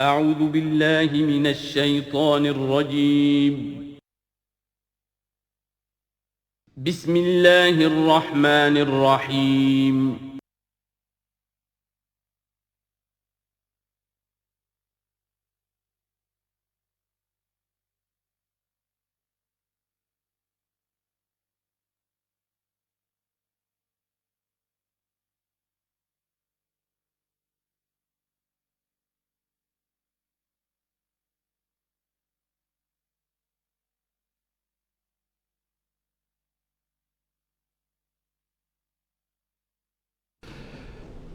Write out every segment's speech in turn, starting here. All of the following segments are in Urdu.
اعوذ باللہ من الشیطان الرجیم بسم اللہ الرحمن الرحیم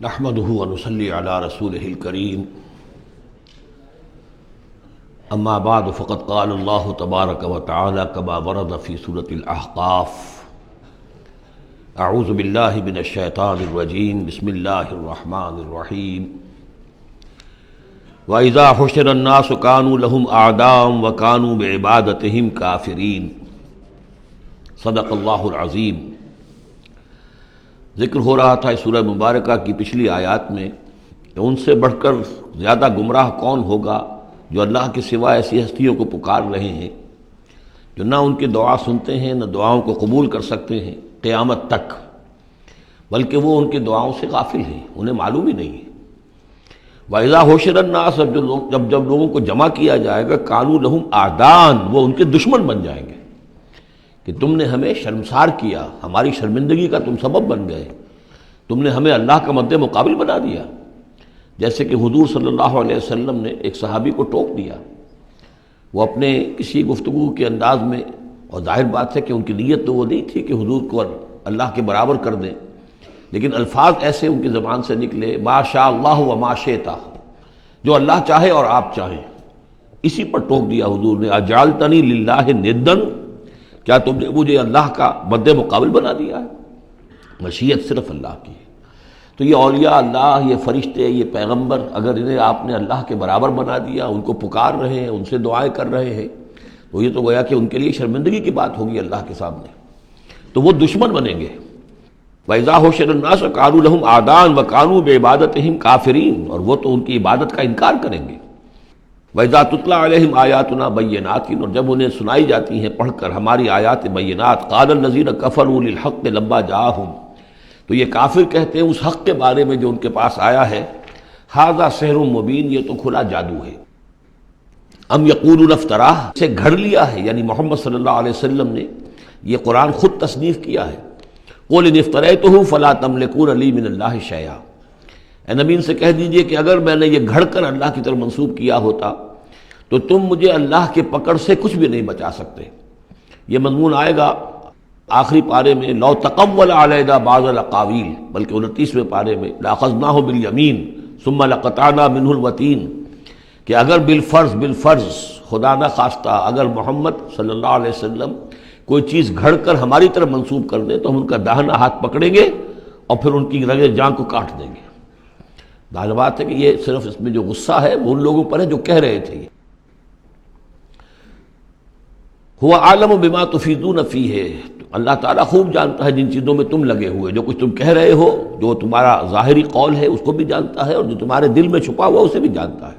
نحمده ونصلي على رسوله الكريم اما بعد فقد قال الله تبارك وتعالى كما ورد في سورة الأحقاف اعوذ بالله من الشيطان الرجيم بسم الله الرحمن الرحيم وإذا حشر الناس كانوا لهم أعداء وكانوا بعبادتهم كافرين صدق الله العظيم۔ ذکر ہو رہا تھا اس سورہ مبارکہ کی پچھلی آیات میں کہ ان سے بڑھ کر زیادہ گمراہ کون ہوگا جو اللہ کے سوا ایسی ہستیوں کو پکار رہے ہیں جو نہ ان کی دعا سنتے ہیں نہ دعاؤں کو قبول کر سکتے ہیں قیامت تک، بلکہ وہ ان کی دعاؤں سے غافل ہیں، انہیں معلوم ہی نہیں ہے۔ وَإِذَا حُشِرَ النَّاسُ جب لوگوں کو جمع کیا جائے گا كَانُوا لَهُمْ أَعْدَاءً وہ ان کے دشمن بن جائیں گے کہ تم نے ہمیں شرمسار کیا، ہماری شرمندگی کا تم سبب بن گئے، تم نے ہمیں اللہ کا مد مقابل بنا دیا۔ جیسے کہ حضور صلی اللہ علیہ وسلم نے ایک صحابی کو ٹوک دیا، وہ اپنے کسی گفتگو کے انداز میں، اور ظاہر بات ہے کہ ان کی نیت تو وہ نہیں تھی کہ حضور کو اللہ کے برابر کر دیں، لیکن الفاظ ایسے ان کی زبان سے نکلے ما شاء اللہ و ما شئت، جو اللہ چاہے اور آپ چاہیں، اسی پر ٹوک دیا حضور نے، اجعلتنی للہ ندًا، کیا تم نے مجھے اللہ کا مد مقابل بنا دیا ہے؟ مشیت صرف اللہ کی ہے۔ تو یہ اولیاء اللہ، یہ فرشتے، یہ پیغمبر، اگر انہیں آپ نے اللہ کے برابر بنا دیا، ان کو پکار رہے ہیں، ان سے دعائیں کر رہے ہیں، تو یہ تو گویا کہ ان کے لیے شرمندگی کی بات ہوگی اللہ کے سامنے، تو وہ دشمن بنیں گے۔ وَإِذَا حُشِرَ النَّاسُ كَانُوا لَهُمْ أَعْدَاءً وَكَانُوا بِعِبَادَتِهِمْ كَافِرِينَ اور وہ تو ان کی عبادت کا انکار کریں گے۔ وَإِذَا تُتْلَىٰ عَلَيْهِمْ آيَاتُنَا بَيِّنَاتٍ اور جب انہیں سنائی جاتی ہیں پڑھ کر ہماری آیات بینات، قَالَ الَّذِينَ كَفَرُوا لِلْحَقِّ لَمَّا جَاءَهُمْ تو یہ کافر کہتے ہیں اس حق کے بارے میں جو ان کے پاس آیا ہے، هَذَا سِحْرٌ مُبِينٌ یہ تو کھلا جادو ہے۔ ام یقولون افطراہ سے گھڑ لیا ہے، یعنی محمد صلی اللہ علیہ وسلم نے یہ قرآن خود تصنیف کیا ہے۔ قُلْ إِنِ افْتَرَيْتُهُ فَلَا تَمْلِكُونَ لِي مِنَ اللَّهِ شَيْئًا اے نبی ان سے کہہ دیجئے کہ اگر میں نے یہ گھڑ کر اللہ کی طرف منسوب کیا ہوتا تو تم مجھے اللہ کے پکڑ سے کچھ بھی نہیں بچا سکتے۔ یہ مضمون آئے گا آخری پارے میں، لو تقول علینا بعض الاقاویل، بلکہ 29ویں پارے میں لاخذناہ بالیمین ثم لقطعنا منہ الوتین، کہ اگر بالفرض خدا نہ خواستہ اگر محمد صلی اللہ علیہ وسلم کوئی چیز گھڑ کر ہماری طرف منسوب کر دیں تو ہم ان کا داہنا ہاتھ پکڑیں گے اور پھر ان کی رگے جان کو کاٹ دیں گے۔ ظاہر بات ہے کہ یہ صرف اس میں جو غصہ ہے وہ ان لوگوں پر ہے جو کہہ رہے تھے۔ هو عالم بما تفیدون فیہ اللہ تعالیٰ خوب جانتا ہے جن چیزوں میں تم لگے ہوئے، جو کچھ تم کہہ رہے ہو، جو تمہارا ظاہری قول ہے اس کو بھی جانتا ہے، اور جو تمہارے دل میں چھپا ہوا اسے بھی جانتا ہے۔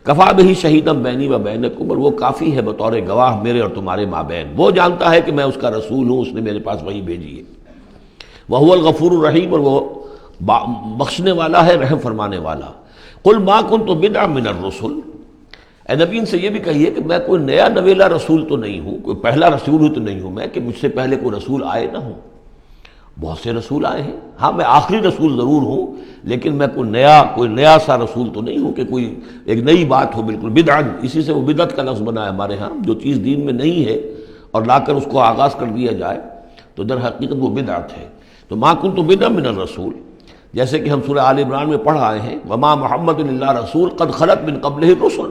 کفا بہ شہیدا بینی و بینکم اور وہ کافی ہے بطور گواہ میرے اور تمہارے مابین، وہ جانتا ہے کہ میں اس کا رسول ہوں، اس نے میرے پاس وحی بھیجی ہے۔ وہو الغفور الرحیم اور وہ بخشنے والا ہے، رحم فرمانے والا۔ قل ما کنت بدعا من الرسل اے نبی ان سے یہ بھی کہیے کہ میں کوئی نیا نویلا رسول تو نہیں ہوں، کوئی پہلا رسول ہی تو نہیں ہوں میں کہ مجھ سے پہلے کوئی رسول آئے نہ ہوں۔ بہت سے رسول آئے ہیں، ہاں میں آخری رسول ضرور ہوں، لیکن میں کوئی نیا سا رسول تو نہیں ہوں کہ کوئی ایک نئی بات ہو بالکل۔ بدعا اسی سے وہ بدعت کا لفظ بنا ہے ہمارے ہاں، جو چیز دین میں نہیں ہے اور لا کر اس کو آغاز کر دیا جائے تو در حقیقت وہ بدعت ہے۔ تو ما کنت بدعا من الرسول، جیسے کہ ہم سورہ آل عمران میں پڑھ آئے ہیں وما محمد الا رسول قد خلت من قبلہ الرسل۔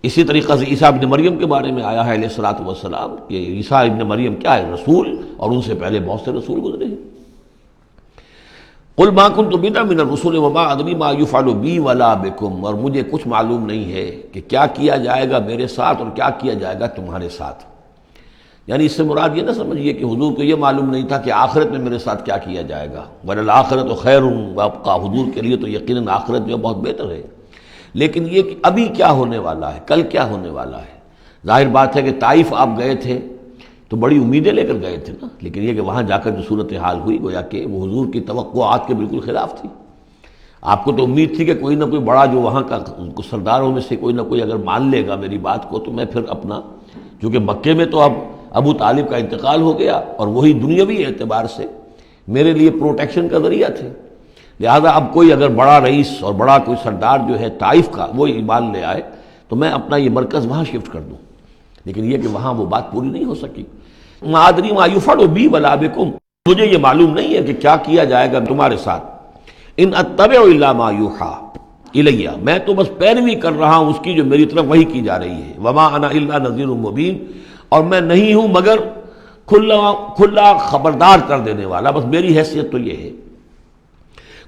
اسی طریقہ سے عیسیٰ ابن مریم کے بارے میں آیا ہے علیہ الصلوۃ والسلام کہ عیسیٰ ابن مریم کیا ہے؟ رسول، اور ان سے پہلے بہت سے رسول گزرے ہیں۔ قل ما کنت بدعا من الرسل وما ادری ما یفعل بی ولا بکم اور مجھے کچھ معلوم نہیں ہے کہ کیا کیا جائے گا میرے ساتھ اور کیا کیا جائے گا تمہارے ساتھ۔ یعنی اس سے مراد یہ نہ سمجھیے کہ حضور کو یہ معلوم نہیں تھا کہ آخرت میں میرے ساتھ کیا کیا جائے گا، وللآخرۃ خیر وابقیٰ، حضور کے لیے تو یقیناً آخرت جو بہت بہتر ہے۔ لیکن یہ کہ ابھی کیا ہونے والا ہے، کل کیا ہونے والا ہے۔ ظاہر بات ہے کہ طائف آپ گئے تھے تو بڑی امیدیں لے کر گئے تھے نا، لیکن یہ کہ وہاں جا کر جو صورتحال ہوئی گویا کہ وہ حضور کی توقعات کے بالکل خلاف تھی۔ آپ کو تو امید تھی کہ کوئی نہ کوئی بڑا جو وہاں کا سرداروں میں سے کوئی نہ کوئی اگر مان لے گا میری بات کو تو میں پھر اپنا، چونکہ مکے میں تو اب ابو طالب کا انتقال ہو گیا اور وہی دنیاوی اعتبار سے میرے لیے پروٹیکشن کا ذریعہ تھے، لہذا اب کوئی اگر بڑا رئیس اور بڑا کوئی سردار جو ہے طائف کا وہ ایمان لے آئے تو میں اپنا یہ مرکز وہاں شفٹ کر دوں، لیکن یہ کہ وہاں وہ بات پوری نہیں ہو سکی۔ ما ادری ما یفعل بی ولا بکم، مجھے یہ معلوم نہیں ہے کہ کیا کیا جائے گا تمہارے ساتھ۔ ان اتبع الا ما یوحی الی، میں تو بس پیروی کر رہا ہوں اس کی جو میری طرف وحی کی جا رہی ہے۔ وما انا الا نذیر مبین، اور میں نہیں ہوں مگر کھلا خبردار کر دینے والا، بس میری حیثیت تو یہ ہے۔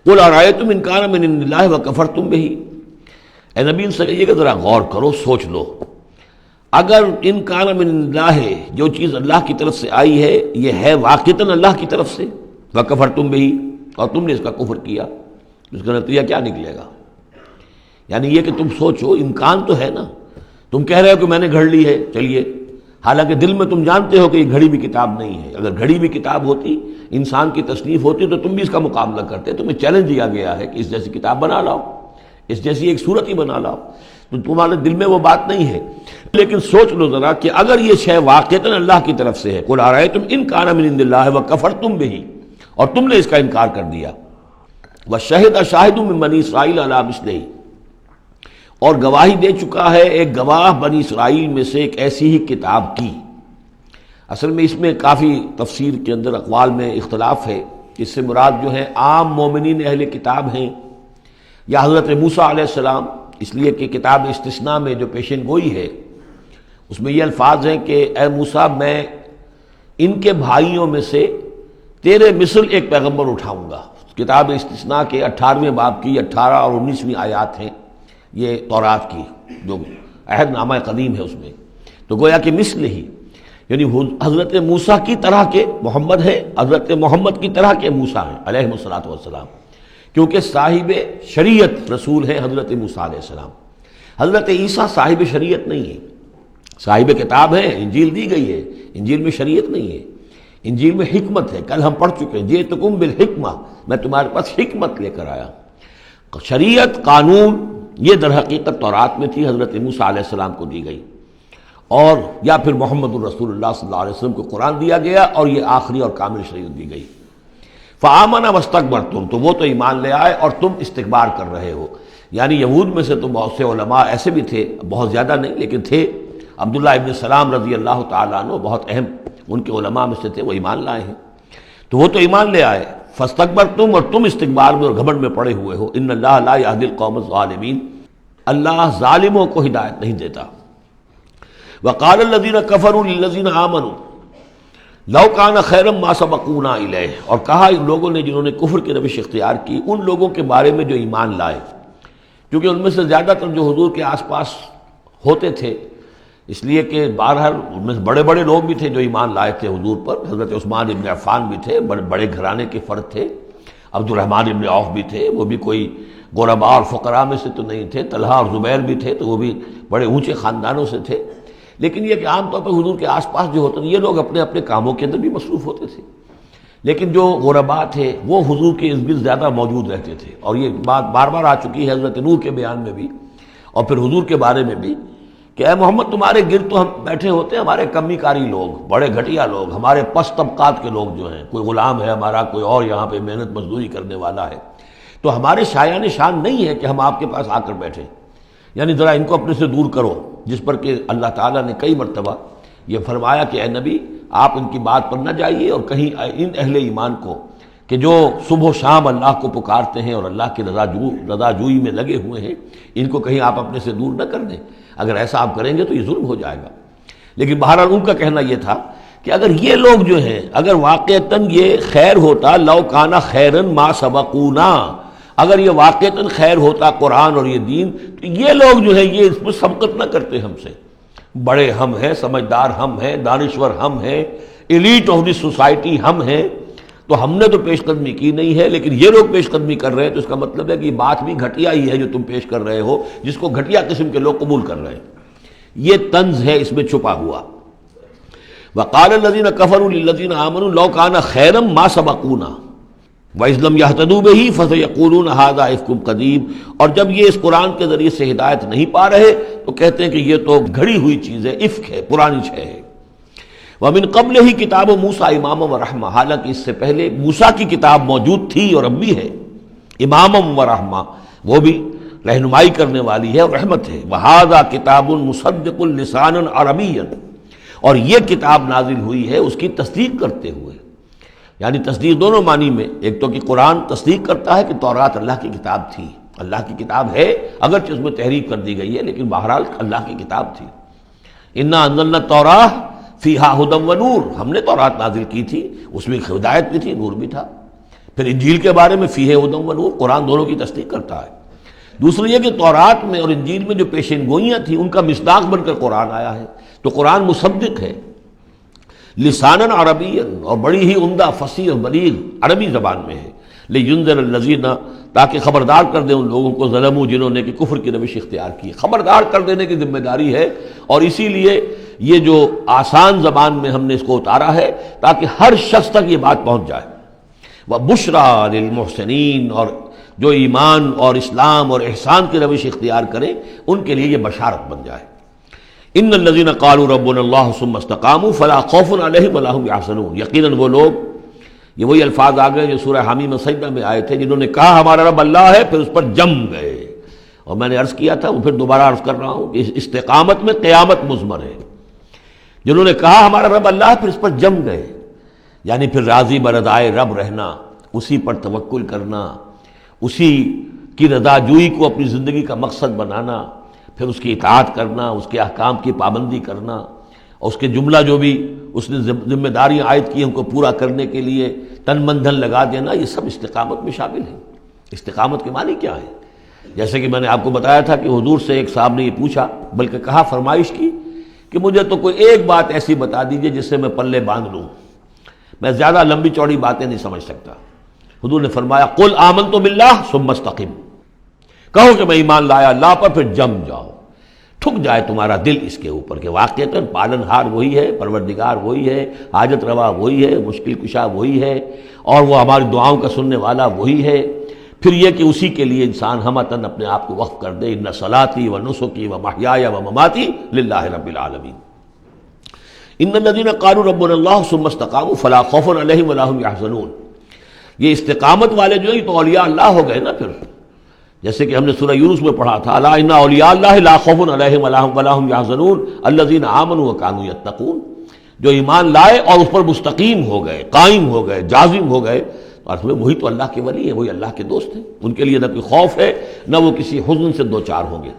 قل ارأیتم ان کان من عند اللہ وکفرتم بہ، اے نبی ان سے کہیے کہ ذرا غور کرو، سوچ لو، اگر ان کان من عند اللہ، جو چیز اللہ کی طرف سے آئی ہے یہ ہے واقعتاً اللہ کی طرف سے، وکفرتم بہ، اور تم نے اس کا کفر کیا، اس کا نتیجہ کیا نکلے گا؟ یعنی یہ کہ تم سوچو، امکان تو ہے نا، تم کہہ رہے ہو کہ میں نے گھڑ لی ہے، چلیے، حالانکہ دل میں تم جانتے ہو کہ یہ گھڑی بھی کتاب نہیں ہے، اگر گھڑی بھی کتاب ہوتی، انسان کی تصنیف ہوتی تو تم بھی اس کا مقابلہ کرتے، تمہیں چیلنج دیا گیا ہے کہ اس جیسی کتاب بنا لاؤ، اس جیسی ایک صورت ہی بنا لاؤ، تو تمہارے دل میں وہ بات نہیں ہے، لیکن سوچ لو ذرا کہ اگر یہ شے واقعتاً اللہ کی طرف سے ہے، قل ارأیتم ان کان من عند اللہ وکفرتم بہ، اور تم نے اس کا انکار کر دیا، وشہد شاہد من بنی اسرائیل علی مثلہ، اور گواہی دے چکا ہے ایک گواہ بنی اسرائیل میں سے ایک ایسی ہی کتاب کی۔ اصل میں اس میں کافی تفسیر کے اندر اقوال میں اختلاف ہے، اس سے مراد جو ہے عام مومنین اہل کتاب ہیں یا حضرت موسیٰ علیہ السلام، اس لیے کہ کتاب استثناء میں جو پیشن گوئی ہے اس میں یہ الفاظ ہیں کہ اے موسیٰ میں ان کے بھائیوں میں سے تیرے مثل ایک پیغمبر اٹھاؤں گا۔ کتاب استثناء کے 18ویں باب کی 18 اور 19ویں آیات ہیں یہ تورات کی، جو عہد نامہ قدیم ہے اس میں، تو گویا کہ مثل ہی، یعنی حضرت موسیٰ کی طرح کے محمد ہے، حضرت محمد کی طرح کے موسیٰ ہیں علیہ الصلوۃ والسلام، کیونکہ صاحب شریعت رسول ہے حضرت موسیٰ علیہ السلام۔ حضرت عیسیٰ صاحب شریعت نہیں ہے، صاحب کتاب ہے، انجیل دی گئی ہے، انجیل میں شریعت نہیں ہے، انجیل میں حکمت ہے، کل ہم پڑھ چکے ہیں جئتکم بالحکمہ، میں تمہارے پاس حکمت لے کر آیا۔ شریعت، قانون، یہ در حقیقت تورات میں تھی، حضرت موسیٰ علیہ السلام کو دی گئی، اور یا پھر محمد الرسول اللہ صلی اللہ علیہ وسلم کو قرآن دیا گیا اور یہ آخری اور کامل شریعت دی گئی۔ فآمنوا واستکبرتم، تو وہ تو ایمان لے آئے اور تم استکبار کر رہے ہو۔ یعنی یہود میں سے تو بہت سے علماء ایسے بھی تھے، بہت زیادہ نہیں لیکن تھے، عبداللہ ابن سلام رضی اللہ تعالیٰ عنہ بہت اہم ان کے علماء میں سے تھے، وہ ایمان لائے ہیں، تو وہ تو ایمان لے آئے۔ فاستکبرتم، اور تم استکبار میں اور گھمنڈ میں پڑے ہوئے ہو۔ ان اللہ لا یہدی القوم الظالمین، اللہ ظالموں کو ہدایت نہیں دیتا۔ وقال الذین کفروا للذین آمنوا لو کان خیرا ما سبقونا الیہ، اور کہا ان لوگوں نے جنہوں نے کفر کی روش اختیار کی ان لوگوں کے بارے میں جو ایمان لائے، کیونکہ ان میں سے زیادہ تر جو حضور کے آس پاس ہوتے تھے، اس لیے کہ بہرحال ان میں بڑے بڑے لوگ بھی تھے جو ایمان لائے تھے حضور پر، حضرت عثمان ابن عفان بھی تھے، بڑے بڑے گھرانے کے فرد تھے، عبد الرحمن ابن عوف بھی تھے، وہ بھی کوئی غرباء اور فقراء میں سے تو نہیں تھے، طلحہ اور زبیر بھی تھے تو وہ بھی بڑے اونچے خاندانوں سے تھے، لیکن یہ کہ عام طور پر حضور کے آس پاس جو ہوتے ہیں یہ لوگ اپنے اپنے کاموں کے اندر بھی مصروف ہوتے تھے، لیکن جو غرباء تھے وہ حضور کے ارد گرد زیادہ موجود رہتے تھے، اور یہ بات بار بار آ چکی ہے حضرت نوح کے بیان میں بھی اور پھر حضور کے بارے میں بھی کہ اے محمد تمہارے گرد تو ہم بیٹھے ہوتے ہیں ہمارے کمی کاری لوگ، بڑے گھٹیا لوگ، ہمارے پس طبقات کے لوگ جو ہیں، کوئی غلام ہے ہمارا، کوئی اور یہاں پہ محنت مزدوری کرنے والا ہے، تو ہمارے شایان شان نہیں ہے کہ ہم آپ کے پاس آ کر بیٹھیں، یعنی ذرا ان کو اپنے سے دور کرو، جس پر کہ اللہ تعالیٰ نے کئی مرتبہ یہ فرمایا کہ اے نبی آپ ان کی بات پر نہ جائیے، اور کہیں ان اہل ایمان کو کہ جو صبح و شام اللہ کو پکارتے ہیں اور اللہ کی رضا جوئی میں لگے ہوئے ہیں، ان کو کہیں آپ اپنے سے دور نہ کر دیں، اگر ایسا آپ کریں گے تو یہ ظلم ہو جائے گا۔ لیکن بہرحال ان کا کہنا یہ تھا کہ اگر یہ لوگ جو ہیں، اگر واقعتاً یہ خیر ہوتا، لو کانا خیرن ما سبقونا، اگر یہ واقعتاً خیر ہوتا قرآن اور یہ دین، تو یہ لوگ جو ہیں یہ اس میں سبقت نہ کرتے ہم سے، بڑے ہم ہیں، سمجھدار ہم ہیں، دانشور ہم ہیں، ایلیٹ آف دی سوسائٹی ہم ہیں، تو ہم نے تو پیش قدمی کی نہیں ہے، لیکن یہ لوگ پیش قدمی کر رہے ہیں، تو اس کا مطلب ہے کہ یہ بات بھی گھٹیا ہی ہے جو تم پیش کر رہے ہو، جس کو گھٹیا قسم کے لوگ قبول کر رہے ہیں۔ یہ طنز ہے اس میں چھپا ہوا۔ وقال الذين كفروا للذين آمنوا لو كان خيرا ما سبقونا وَإِذْ لَمْ يَهْتَدُوا بِهِ فَسَيَقُولُونَ هَذَا إِفْكٌ قَدِيمٌ، اور جب یہ اس قرآن کے ذریعے سے ہدایت نہیں پا رہے تو کہتے ہیں کہ یہ تو گھڑی ہوئی چیز ہے، افک ہے، پرانی شے ہے۔ وَمِن قَبْلِهِ كِتَابُ مُوسَىٰ إِمَامًا وَرَحْمَةً، حالانکہ اس سے پہلے موسیٰ کی کتاب موجود تھی اور اب بھی ہے، امامًا وَرَحْمَةً، وہ بھی رہنمائی کرنے والی ہے اور رحمت ہے۔ وَهَذَا كِتَابٌ مُصَدِّقٌ لِسَانًا عَرَبِيًّا، اور یہ کتاب نازل ہوئی ہے اس کی تصدیق کرتے ہوئے، یعنی تصدیق دونوں معنی میں، ایک تو کہ قرآن تصدیق کرتا ہے کہ تورات اللہ کی کتاب تھی، اللہ کی کتاب ہے، اگرچہ اس میں تحریف کر دی گئی ہے لیکن بہرحال اللہ کی کتاب تھی۔ انا انزلنا التوراۃ فیہا ھدی ونور، ہم نے تورات نازل کی تھی، اس میں ہدایت بھی تھی، نور بھی تھا۔ پھر انجیل کے بارے میں فیہ ھدی ونور، قرآن دونوں کی تصدیق کرتا ہے۔ دوسری یہ کہ تورات میں اور انجیل میں جو پیشین گوئیاں تھیں ان کا مصداق بن کر قرآن آیا ہے، تو قرآن مصدق ہے، لسانًا عربیًا، اور بڑی ہی عمدہ فصیح اور بلیغ عربی زبان میں ہے، لینذر الذین، تاکہ خبردار کر دیں ان لوگوں کو ظلموا، جنہوں نے کہ کفر کی روش اختیار کی، خبردار کر دینے کی ذمہ داری ہے، اور اسی لیے یہ جو آسان زبان میں ہم نے اس کو اتارا ہے تاکہ ہر شخص تک یہ بات پہنچ جائے۔ وبشریٰ للمحسنین، اور جو ایمان اور اسلام اور احسان کی روش اختیار کریں ان کے لیے یہ بشارت بن جائے۔ ان الذین قالوا ربنا اللہ ثم استقاموا فلا خوف علیہم ولا هم یحزنون، یقیناً وہ لوگ، یہ وہی الفاظ آ گئے جو سورہ حمیم سجدہ میں آئے تھے، جنہوں نے کہا ہمارا رب اللہ ہے پھر اس پر جم گئے، اور میں نے عرض کیا تھا، وہ پھر دوبارہ عرض کر رہا ہوں کہ استقامت میں قیامت مضمر ہے۔ جنہوں نے کہا ہمارا رب اللہ ہے پھر اس پر جم گئے، یعنی پھر راضی برضائے رب رہنا، اسی پر توکل کرنا، اسی کی رضا جوئی کو اپنی زندگی کا مقصد بنانا، پھر اس کی اطاعت کرنا، اس کے احکام کی پابندی کرنا، اور اس کے جملہ جو بھی اس نے ذمہ داریاں عائد کی ان کو پورا کرنے کے لیے تن من دھن لگا دینا، یہ سب استقامت میں شامل ہے۔ استقامت کے معنی کیا ہے؟ جیسے کہ میں نے آپ کو بتایا تھا کہ حضور سے ایک صاحب نے یہ پوچھا، بلکہ کہا، فرمائش کی کہ مجھے تو کوئی ایک بات ایسی بتا دیجئے جس سے میں پلے باندھ لوں، میں زیادہ لمبی چوڑی باتیں نہیں سمجھ سکتا۔ حضور نے فرمایا، قل آمنت باللہ ثم استقم، کہو کہ میں ایمان لایا اللہ پر، پھر جم جاؤ، ٹھک جائے تمہارا دل اس کے اوپر کہ واقعتاً پالن ہار وہی ہے، پروردگار وہی ہے، حاجت روا وہی ہے، مشکل کشا وہی ہے، اور وہ ہماری دعاؤں کا سننے والا وہی ہے۔ پھر یہ کہ اسی کے لیے انسان ہمتاً اپنے آپ کو وقف کر دے، ان صلاتی و نسکی و محیای و مماتی للہ رب العالمین۔ ان الذین قالوا ربنا اللہ ثم استقاموا فلا خوف علیہم ولا هم یحزنون، یہ استقامت والے جو ہیں یہ تو اولیاء اللہ ہو گئے نا۔ پھر جیسے کہ ہم نے سورہ یونس میں پڑھا تھا، الا ان اولیاء اللہ لا خوف علیہم ولا هم یحزنون الذین آمنوا وکانوا یتقون، جو ایمان لائے اور اس پر مستقیم ہو گئے، قائم ہو گئے، جازم ہو گئے، اور وہی تو اللہ کے ولی ہیں، وہی اللہ کے دوست ہیں، ان کے لیے نہ کوئی خوف ہے نہ وہ کسی حزن سے دوچار ہوں گے۔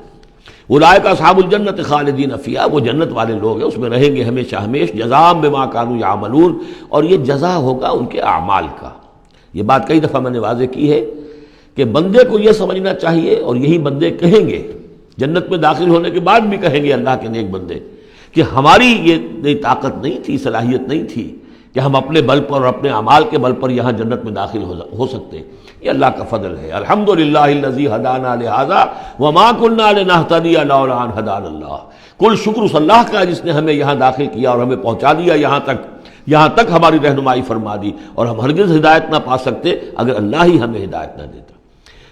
اولئک اصحاب الجنت خالدین فیہا، وہ جنت والے لوگ ہیں، اس میں رہیں گے ہمیشہ ہمیش، جزاء بما کانوا یعملون، اور یہ جزا ہوگا ان کے اعمال کا۔ یہ بات کئی دفعہ میں نے واضح کی ہے کہ بندے کو یہ سمجھنا چاہیے، اور یہی بندے کہیں گے جنت میں داخل ہونے کے بعد بھی کہیں گے اللہ کے نیک بندے، کہ ہماری یہ طاقت نہیں تھی، صلاحیت نہیں تھی کہ ہم اپنے بل پر اور اپنے اعمال کے بل پر یہاں جنت میں داخل ہو سکتے، یہ اللہ کا فضل ہے۔ الحمدللہ الذی ہدانا لہذا وما کنا لنہتدی لولا ان ہدانا اللہ، کل شکر اس اللہ کا جس نے ہمیں یہاں داخل کیا اور ہمیں پہنچا دیا یہاں تک ہماری رہنمائی فرما دی، اور ہم ہرگز ہدایت نہ پا سکتے اگر اللہ ہی ہمیں ہدایت نہ دیتا۔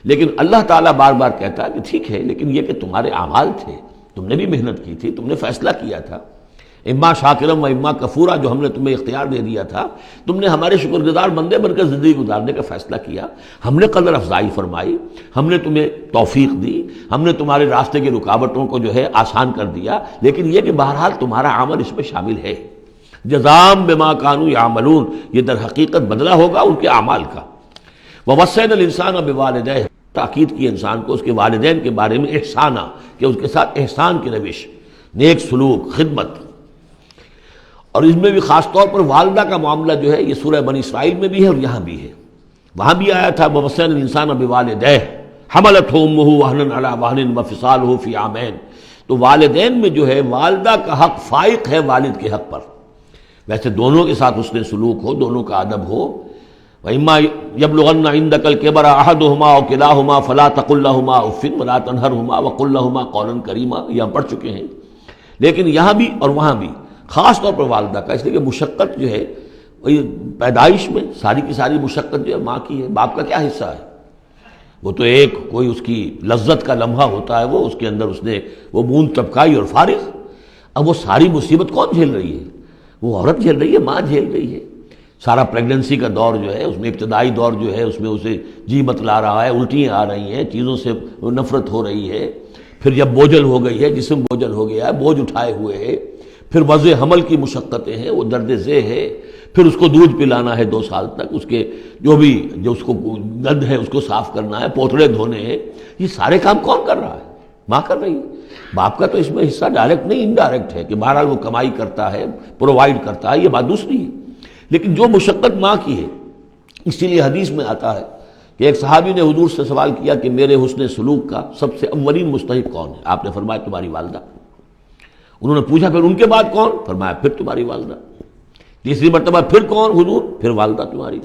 لیکن اللہ تعالیٰ بار بار کہتا ہے کہ ٹھیک ہے، لیکن یہ کہ تمہارے اعمال تھے، تم نے بھی محنت کی تھی، تم نے فیصلہ کیا تھا، اما شاکرم و اما کفورا، جو ہم نے تمہیں اختیار دے دیا تھا، تم نے ہمارے شکر گزار بندے بن کر زندگی گزارنے کا فیصلہ کیا، ہم نے قدر افزائی فرمائی، ہم نے تمہیں توفیق دی، ہم نے تمہارے راستے کی رکاوٹوں کو جو ہے آسان کر دیا، لیکن یہ کہ بہرحال تمہارا عمل اس میں شامل ہے۔ جزاء بما کانوا یعملون، یہ در حقیقت بدلہ ہوگا ان کے اعمال کا۔ ووصینا الانسان بوالدیہ، تاکید کی انسان کو اس کے والدین کے بارے میں احسانہ، کہ اس کے ساتھ احسان کی روش، نیک سلوک، خدمت، اور اس میں بھی خاص طور پر والدہ کا معاملہ جو ہے یہ سورہ بنی اسرائیل میں بھی ہے اور یہاں بھی ہے۔ وہاں بھی آیا تھا ووصینا الانسان بوالدیہ حملتہ امہ وہنا علی وہن وفصالہ فی عامین، تو والدین میں جو ہے والدہ کا حق فائق ہے والد کے حق پر، ویسے دونوں کے ساتھ اس نے سلوک ہو، دونوں کا ادب ہو، وَإِمَّا يَبْلُغَنَّ عِندَكَ الْكِبَرَ أَحَدُهُمَا أَوْ كِلَاهُمَا فَلَا تَقُل لَّهُمَا أُفٍّ وَلَا تَنْهَرْهُمَا وَقُل لَّهُمَا قَوْلًا كَرِيمًا، یہ ہم پڑھ چکے ہیں. لیکن یہاں بھی اور وہاں بھی خاص طور پر والدہ کا، اس لیے کہ مشقت جو ہے پیدائش میں ساری کی ساری مشقت جو ہے ماں کی ہے. باپ کا کیا حصہ ہے؟ وہ تو ایک کوئی اس کی لذت کا لمحہ ہوتا ہے، وہ اس کے اندر اس نے وہ بوند ٹپکائی اور فارغ. اب وہ ساری مصیبت کون جھیل رہی ہے؟ وہ عورت جھیل رہی ہے، ماں جھیل رہی ہے. سارا پریگننسی کا دور جو ہے، اس میں ابتدائی دور جو ہے، اس میں اسے جی متلا رہا ہے، الٹیاں آ رہی ہیں، چیزوں سے نفرت ہو رہی ہے. پھر جب بوجھل ہو گئی ہے، جسم بوجھل ہو گیا ہے، بوجھ اٹھائے ہوئے ہے، پھر وضع حمل کی مشقتیں ہیں، وہ درد ذیل ہے، پھر اس کو دودھ پلانا ہے 2 سال تک، اس کے جو اس کو گند ہے اس کو صاف کرنا ہے، پوتڑے دھونے ہیں. یہ سارے کام کون کر رہا ہے؟ ماں کر رہی ہے. باپ کا تو اس میں حصہ ڈائریکٹ نہیں، انڈائریکٹ ہے کہ بہرحال وہ کمائی کرتا ہے، پرووائڈ کرتا ہے، یہ بات دوسری ہے. لیکن جو مشقت ماں کی ہے، اسی لیے حدیث میں آتا ہے کہ ایک صحابی نے حضور سے سوال کیا کہ میرے حسن سلوک کا سب سے اولین مستحق کون ہے؟ آپ نے فرمایا تمہاری والدہ. انہوں نے پوچھا پھر ان کے بعد کون؟ فرمایا پھر تمہاری والدہ. تیسری مرتبہ پھر کون؟ حضور پھر والدہ تمہاری.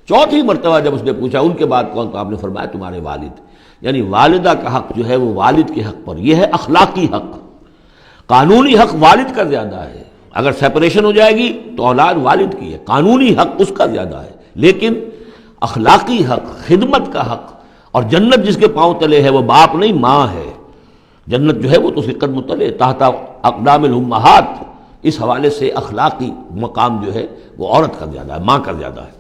چوتھی مرتبہ جب اس نے پوچھا ان کے بعد کون، تو آپ نے فرمایا تمہارے والد. یعنی والدہ کا حق جو ہے وہ والد کے حق پر، یہ ہے اخلاقی حق. قانونی حق والد کا زیادہ ہے، اگر سیپریشن ہو جائے گی تو اولاد والد کی ہے، قانونی حق اس کا زیادہ ہے. لیکن اخلاقی حق، خدمت کا حق، اور جنت جس کے پاؤں تلے ہے وہ باپ نہیں ماں ہے. جنت جو ہے وہ تو اس کے قدم تلے تحت اقدام الامہات. اس حوالے سے اخلاقی مقام جو ہے وہ عورت کا زیادہ ہے، ماں کا زیادہ ہے.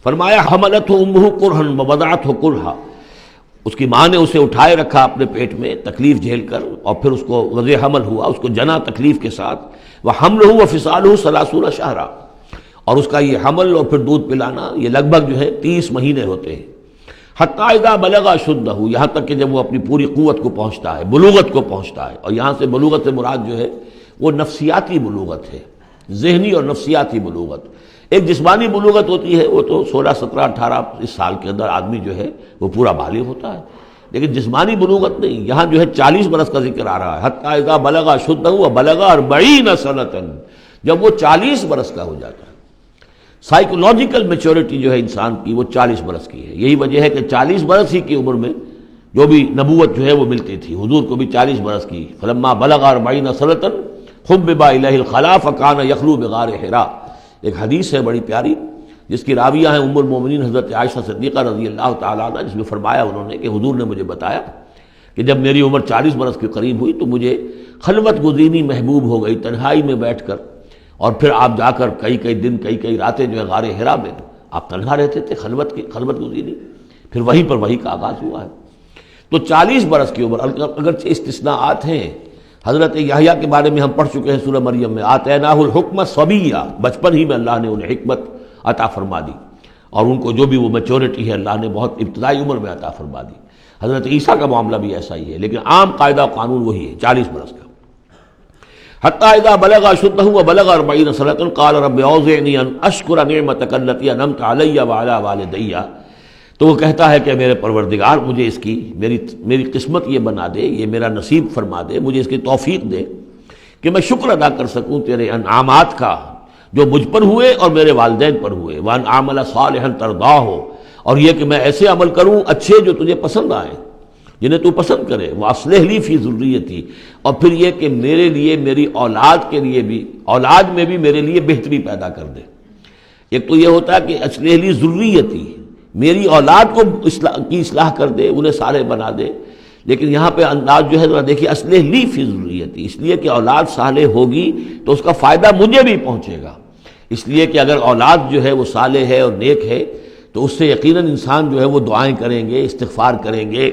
فرمایا حملتہ امہ کرہا ووضعتہ کرہا، اس کی ماں نے اسے اٹھائے رکھا اپنے پیٹ میں تکلیف جھیل کر، اور پھر اس کو وضع حمل ہوا، اس کو جنا تکلیف کے ساتھ. وحملہ وفصالہ 30 شہرا، اور اس کا یہ حمل اور پھر دودھ پلانا یہ لگ بھگ جو ہے 30 مہینے ہوتے ہیں. حتی اذا بلغ اشدہ، یہاں تک کہ جب وہ اپنی پوری قوت کو پہنچتا ہے، بلوغت کو پہنچتا ہے. اور یہاں سے بلوغت سے مراد جو ہے وہ نفسیاتی بلوغت ہے، ذہنی اور نفسیاتی بلوغت. ایک جسمانی بلوغت ہوتی ہے، وہ تو 16 17 18 اس سال کے اندر آدمی جو ہے وہ پورا بالغ ہوتا ہے. لیکن جسمانی بلوغت نہیں، یہاں جو ہے 40 برس کا ذکر آ رہا ہے. حتی اذا بلغ اشدہ وبلغ 40 سنۃ، جب وہ 40 برس کا ہو جاتا ہے. سائیکولوجیکل میچورٹی جو ہے انسان کی وہ 40 برس کی ہے. یہی وجہ ہے کہ 40 برس ہی کی عمر میں جو بھی نبوت جو ہے وہ ملتی تھی. حضور کو بھی 40 برس کی. فلما بلغ 40 سنۃ حبب الیہ الخلاء فکان یخلو بغار حراء. ایک حدیث ہے بڑی پیاری جس کی راویہ ہیں ام المومنین حضرت عائشہ صدیقہ رضی اللہ تعالیٰ عنہ، جس میں فرمایا انہوں نے کہ حضور نے مجھے بتایا کہ جب میری عمر 40 برس کے قریب ہوئی تو مجھے خلوت گزینی محبوب ہو گئی، تنہائی میں بیٹھ کر. اور پھر آپ جا کر کئی دن کئی راتیں جو ہے غار حرا میں آپ تنہا رہتے تھے، خلوت گزینی. پھر وہیں پر وہی کا آغاز ہوا ہے. تو 40 برس کی عمر، اگرچہ استثناءات ہیں. حضرت یحییٰ کے بارے میں ہم پڑھ چکے ہیں سورہ مریم میں، آتیناہ الحکم صبیہ، بچپن ہی میں اللہ نے انہیں حکمت عطا فرما دی، اور ان کو جو بھی وہ میچورٹی ہے اللہ نے بہت ابتدائی عمر میں عطا فرما دی. حضرت عیسیٰ کا معاملہ بھی ایسا ہی ہے، لیکن عام قاعدہ قانون وہی ہے 40 برس کا. حتی اذا بلغ اشدہ وبلغ 40 سنۃ قال رب اوزعنی ان اشکر نعمتک التی انعمت علی وعلی والدی. تو وہ کہتا ہے کہ میرے پروردگار مجھے اس کی میری قسمت یہ بنا دے، یہ میرا نصیب فرما دے، مجھے اس کی توفیق دے کہ میں شکر ادا کر سکوں تیرے انعامات کا جو مجھ پر ہوئے اور میرے والدین پر ہوئے. وان اعمل صالحا ترضاہ، اور یہ کہ میں ایسے عمل کروں اچھے جو تجھے پسند آئیں، جنہیں تو پسند کرے. واصلح لی فی ذریتی، اور پھر یہ کہ میرے لیے میری اولاد کے لیے بھی، اولاد میں بھی میرے لیے بہتری پیدا کر دے. ایک تو یہ ہوتا ہے کہ اصلح لی ذریتی، میری اولاد کو اصلاح کر دے، انہیں صالح بنا دے. لیکن یہاں پہ انداز جو ہے ذرا دیکھیے، اصلح لی فی ذریتی، اس لیے کہ اولاد صالح ہوگی تو اس کا فائدہ مجھے بھی پہنچے گا. اس لیے کہ اگر اولاد جو ہے وہ صالح ہے اور نیک ہے تو اس سے یقیناً انسان جو ہے وہ دعائیں کریں گے، استغفار کریں گے،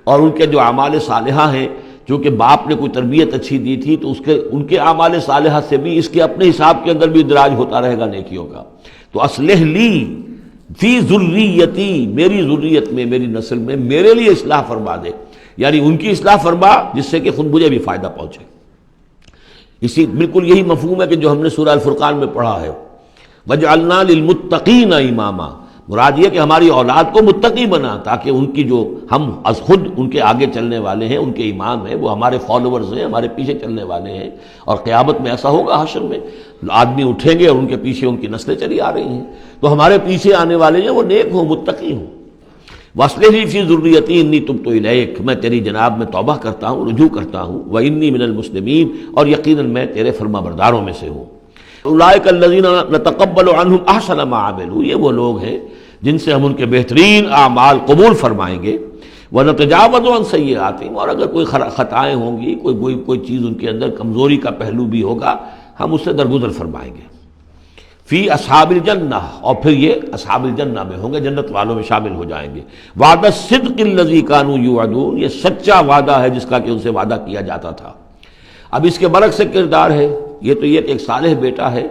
اور ان کے جو اعمال صالحہ ہیں، چونکہ باپ نے کوئی تربیت اچھی دی تھی تو ان کے اعمال صالحہ سے بھی اس کے اپنے حساب کے اندر بھی ادراج ہوتا رہے گا نیکیوں کا. تو اصلح لی فی ذریتی، میری ذریت میں، میری نسل میں میرے لیے اصلاح فرما دے، یعنی ان کی اصلاح فرما جس سے کہ خود مجھے بھی فائدہ پہنچے. اسی بالکل یہی مفہوم ہے کہ جو ہم نے سورہ الفرقان میں پڑھا ہے، وَجْعَلْنَا لِلْمُتَّقِينَ إِمَامًا. مراد یہ کہ ہماری اولاد کو متقی بنا، تاکہ ان کی جو ہم از خود ان کے آگے چلنے والے ہیں، ان کے امام ہیں، وہ ہمارے فالوورز ہیں، ہمارے پیچھے چلنے والے ہیں، اور قیامت میں ایسا ہوگا حشر میں آدمی اٹھیں گے اور ان کے پیچھے ان کی نسلیں چلی آ رہی ہیں، تو ہمارے پیچھے آنے والے ہیں وہ نیک ہوں، متقی ہوں۔ وَأَصْلِحْ فِي ذُرِّيَّتِي إِنِّي تُبْتُ إِلَيْكَ، میں تیری جناب میں توبہ کرتا ہوں، رجوع کرتا ہوں، وَإِنِّي مِنَ الْمُسْلِمِينَ، اور یقیناً میں تیرے فرما برداروں میں سے ہوں۔ أُولَٰئِكَ الَّذِينَ نَتَقَبَّلُ عَنْهُمْ أَحْسَنَ مَا عَمِلُوا، یہ وہ لوگ ہیں جن سے ہم ان کے بہترین اعمال قبول فرمائیں گے، وَنَتَجَاوَزُ عَنْ سَيِّئَاتِهِمْ، اور اگر کوئی خطائیں ہوں گی، کوئی چیز ان کے اندر کمزوری کا پہلو بھی ہوگا، ہم اس سے درگزر فرمائیں گے۔ فی اصحاب الجنہ، اور پھر یہ اصحاب الجنہ میں ہوں گے، جنت والوں میں شامل ہو جائیں گے۔ وعد الصدق الذی کانوا یوعدون، یہ سچا وعدہ ہے جس کا کہ ان سے وعدہ کیا جاتا تھا۔ اب اس کے برعکس سے کردار ہے، یہ تو یہ کہ ایک صالح بیٹا ہے،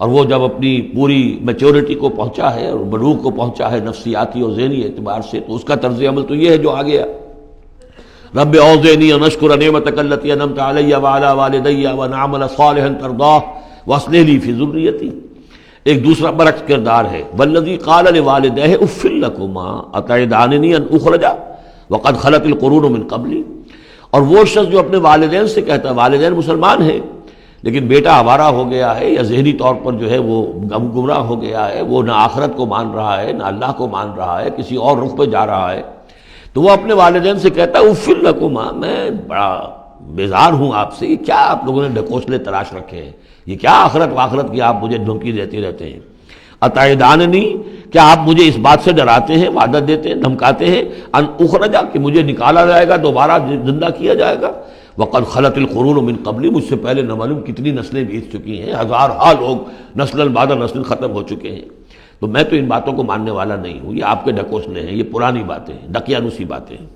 اور وہ جب اپنی پوری میچورٹی کو پہنچا ہے اور بلوغ کو پہنچا ہے نفسیاتی اور ذہنی اعتبار سے، تو اس کا طرز عمل تو یہ ہے جو آگے ہے، رب اوزعنی ان اشکر نعمتک التی انعمت علی وعلی والدی وان اعمل صالحا ترضاہ واصلح لی فی ذریتی۔ ایک دوسرا برعکس کردار ہے، والذی قال لوالدیہ اف لکما اتعداننی ان اخرج وقد خلت القرون من قبلی، اور وہ شخص جو اپنے والدین سے کہتا ہے، والدین مسلمان ہیں لیکن بیٹا آوارہ ہو گیا ہے یا ذہنی طور پر جو ہے وہ گمراہ ہو گیا ہے، وہ نہ آخرت کو مان رہا ہے نہ اللہ کو مان رہا ہے، کسی اور رخ پہ جا رہا ہے، تو وہ اپنے والدین سے کہتا ہے اف لکما، میں بڑا بیزار ہوں آپ سے، یہ کیا آپ لوگوں نے ڈھکوسلے تراش رکھے ہیں، یہ کیا آخرت واخرت کی آپ مجھے دھمکی دیتے رہتے ہیں، اتعداننی، کیا آپ مجھے اس بات سے ڈراتے ہیں، وعدہ دیتے ہیں، دھمکاتے ہیں، ان اخرجا، کہ مجھے نکالا جائے گا، دوبارہ زندہ کیا جائے گا، وقد خلت القرون من قبلی، مجھ سے پہلے نہ معلوم کتنی نسلیں بیت چکی ہیں، ہزارہا لوگ نسل بعد نسل ختم ہو چکے ہیں، تو میں تو ان باتوں کو ماننے والا نہیں ہوں، یہ آپ کے ڈھکوسلے ہیں، یہ پرانی باتیں ہیں، دقیانوسی باتیں ہیں۔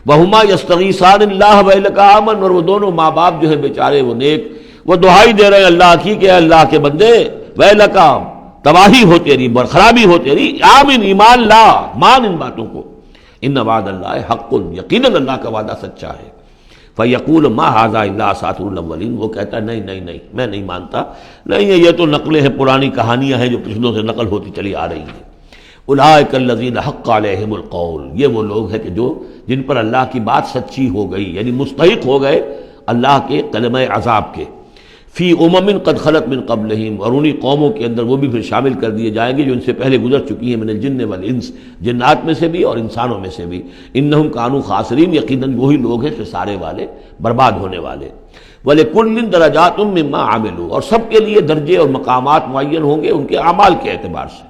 وہما یستغیثان اللہ ویلک آمن، اور وہ دونوں ماں باپ جو ہیں بیچارے وہ نیک، وہ دعائی دے رہے ہیں اللہ کی کہ اللہ کے بندے، ویلک، تباہی ہو تیری، خرابی ہو تیری، آمن، ایمان لا، مان ان باتوں کو، ان وعد اللہ حق، یقیناً اللہ کا وعدہ سچا ہے۔ فیقول ما ھذا الا اساطیر الاولین، وہ کہتا ہے نہیں نہیں نہیں، میں نہیں مانتا، نہیں یہ تو نقلیں ہیں، پرانی کہانیاں ہیں جو پچھلوں سے نقل ہوتی چلی آ رہی ہیں۔ اولئک الذین حق علیہم القول، یہ وہ لوگ ہیں کہ جن پر اللہ کی بات سچی ہو گئی، یعنی مستحق ہو گئے اللہ کے کلمہ عذاب کے، فی امم قد خلت من قبلہم، اور انہی قوموں کے اندر وہ بھی پھر شامل کر دیے جائیں گے جو ان سے پہلے گزر چکی ہیں، من الجن والانس، جنات میں سے بھی اور انسانوں میں سے بھی، انہم کانوا خاسرین، یقیناً وہی لوگ ہیں خسارے والے، برباد ہونے والے۔ وَلِكُلٍّ دَرَجَاتٌ مِّمَّا عَمِلُوا، اور سب کے لیے درجے اور مقامات معین ہوں گے ان کے اعمال کے اعتبار سے۔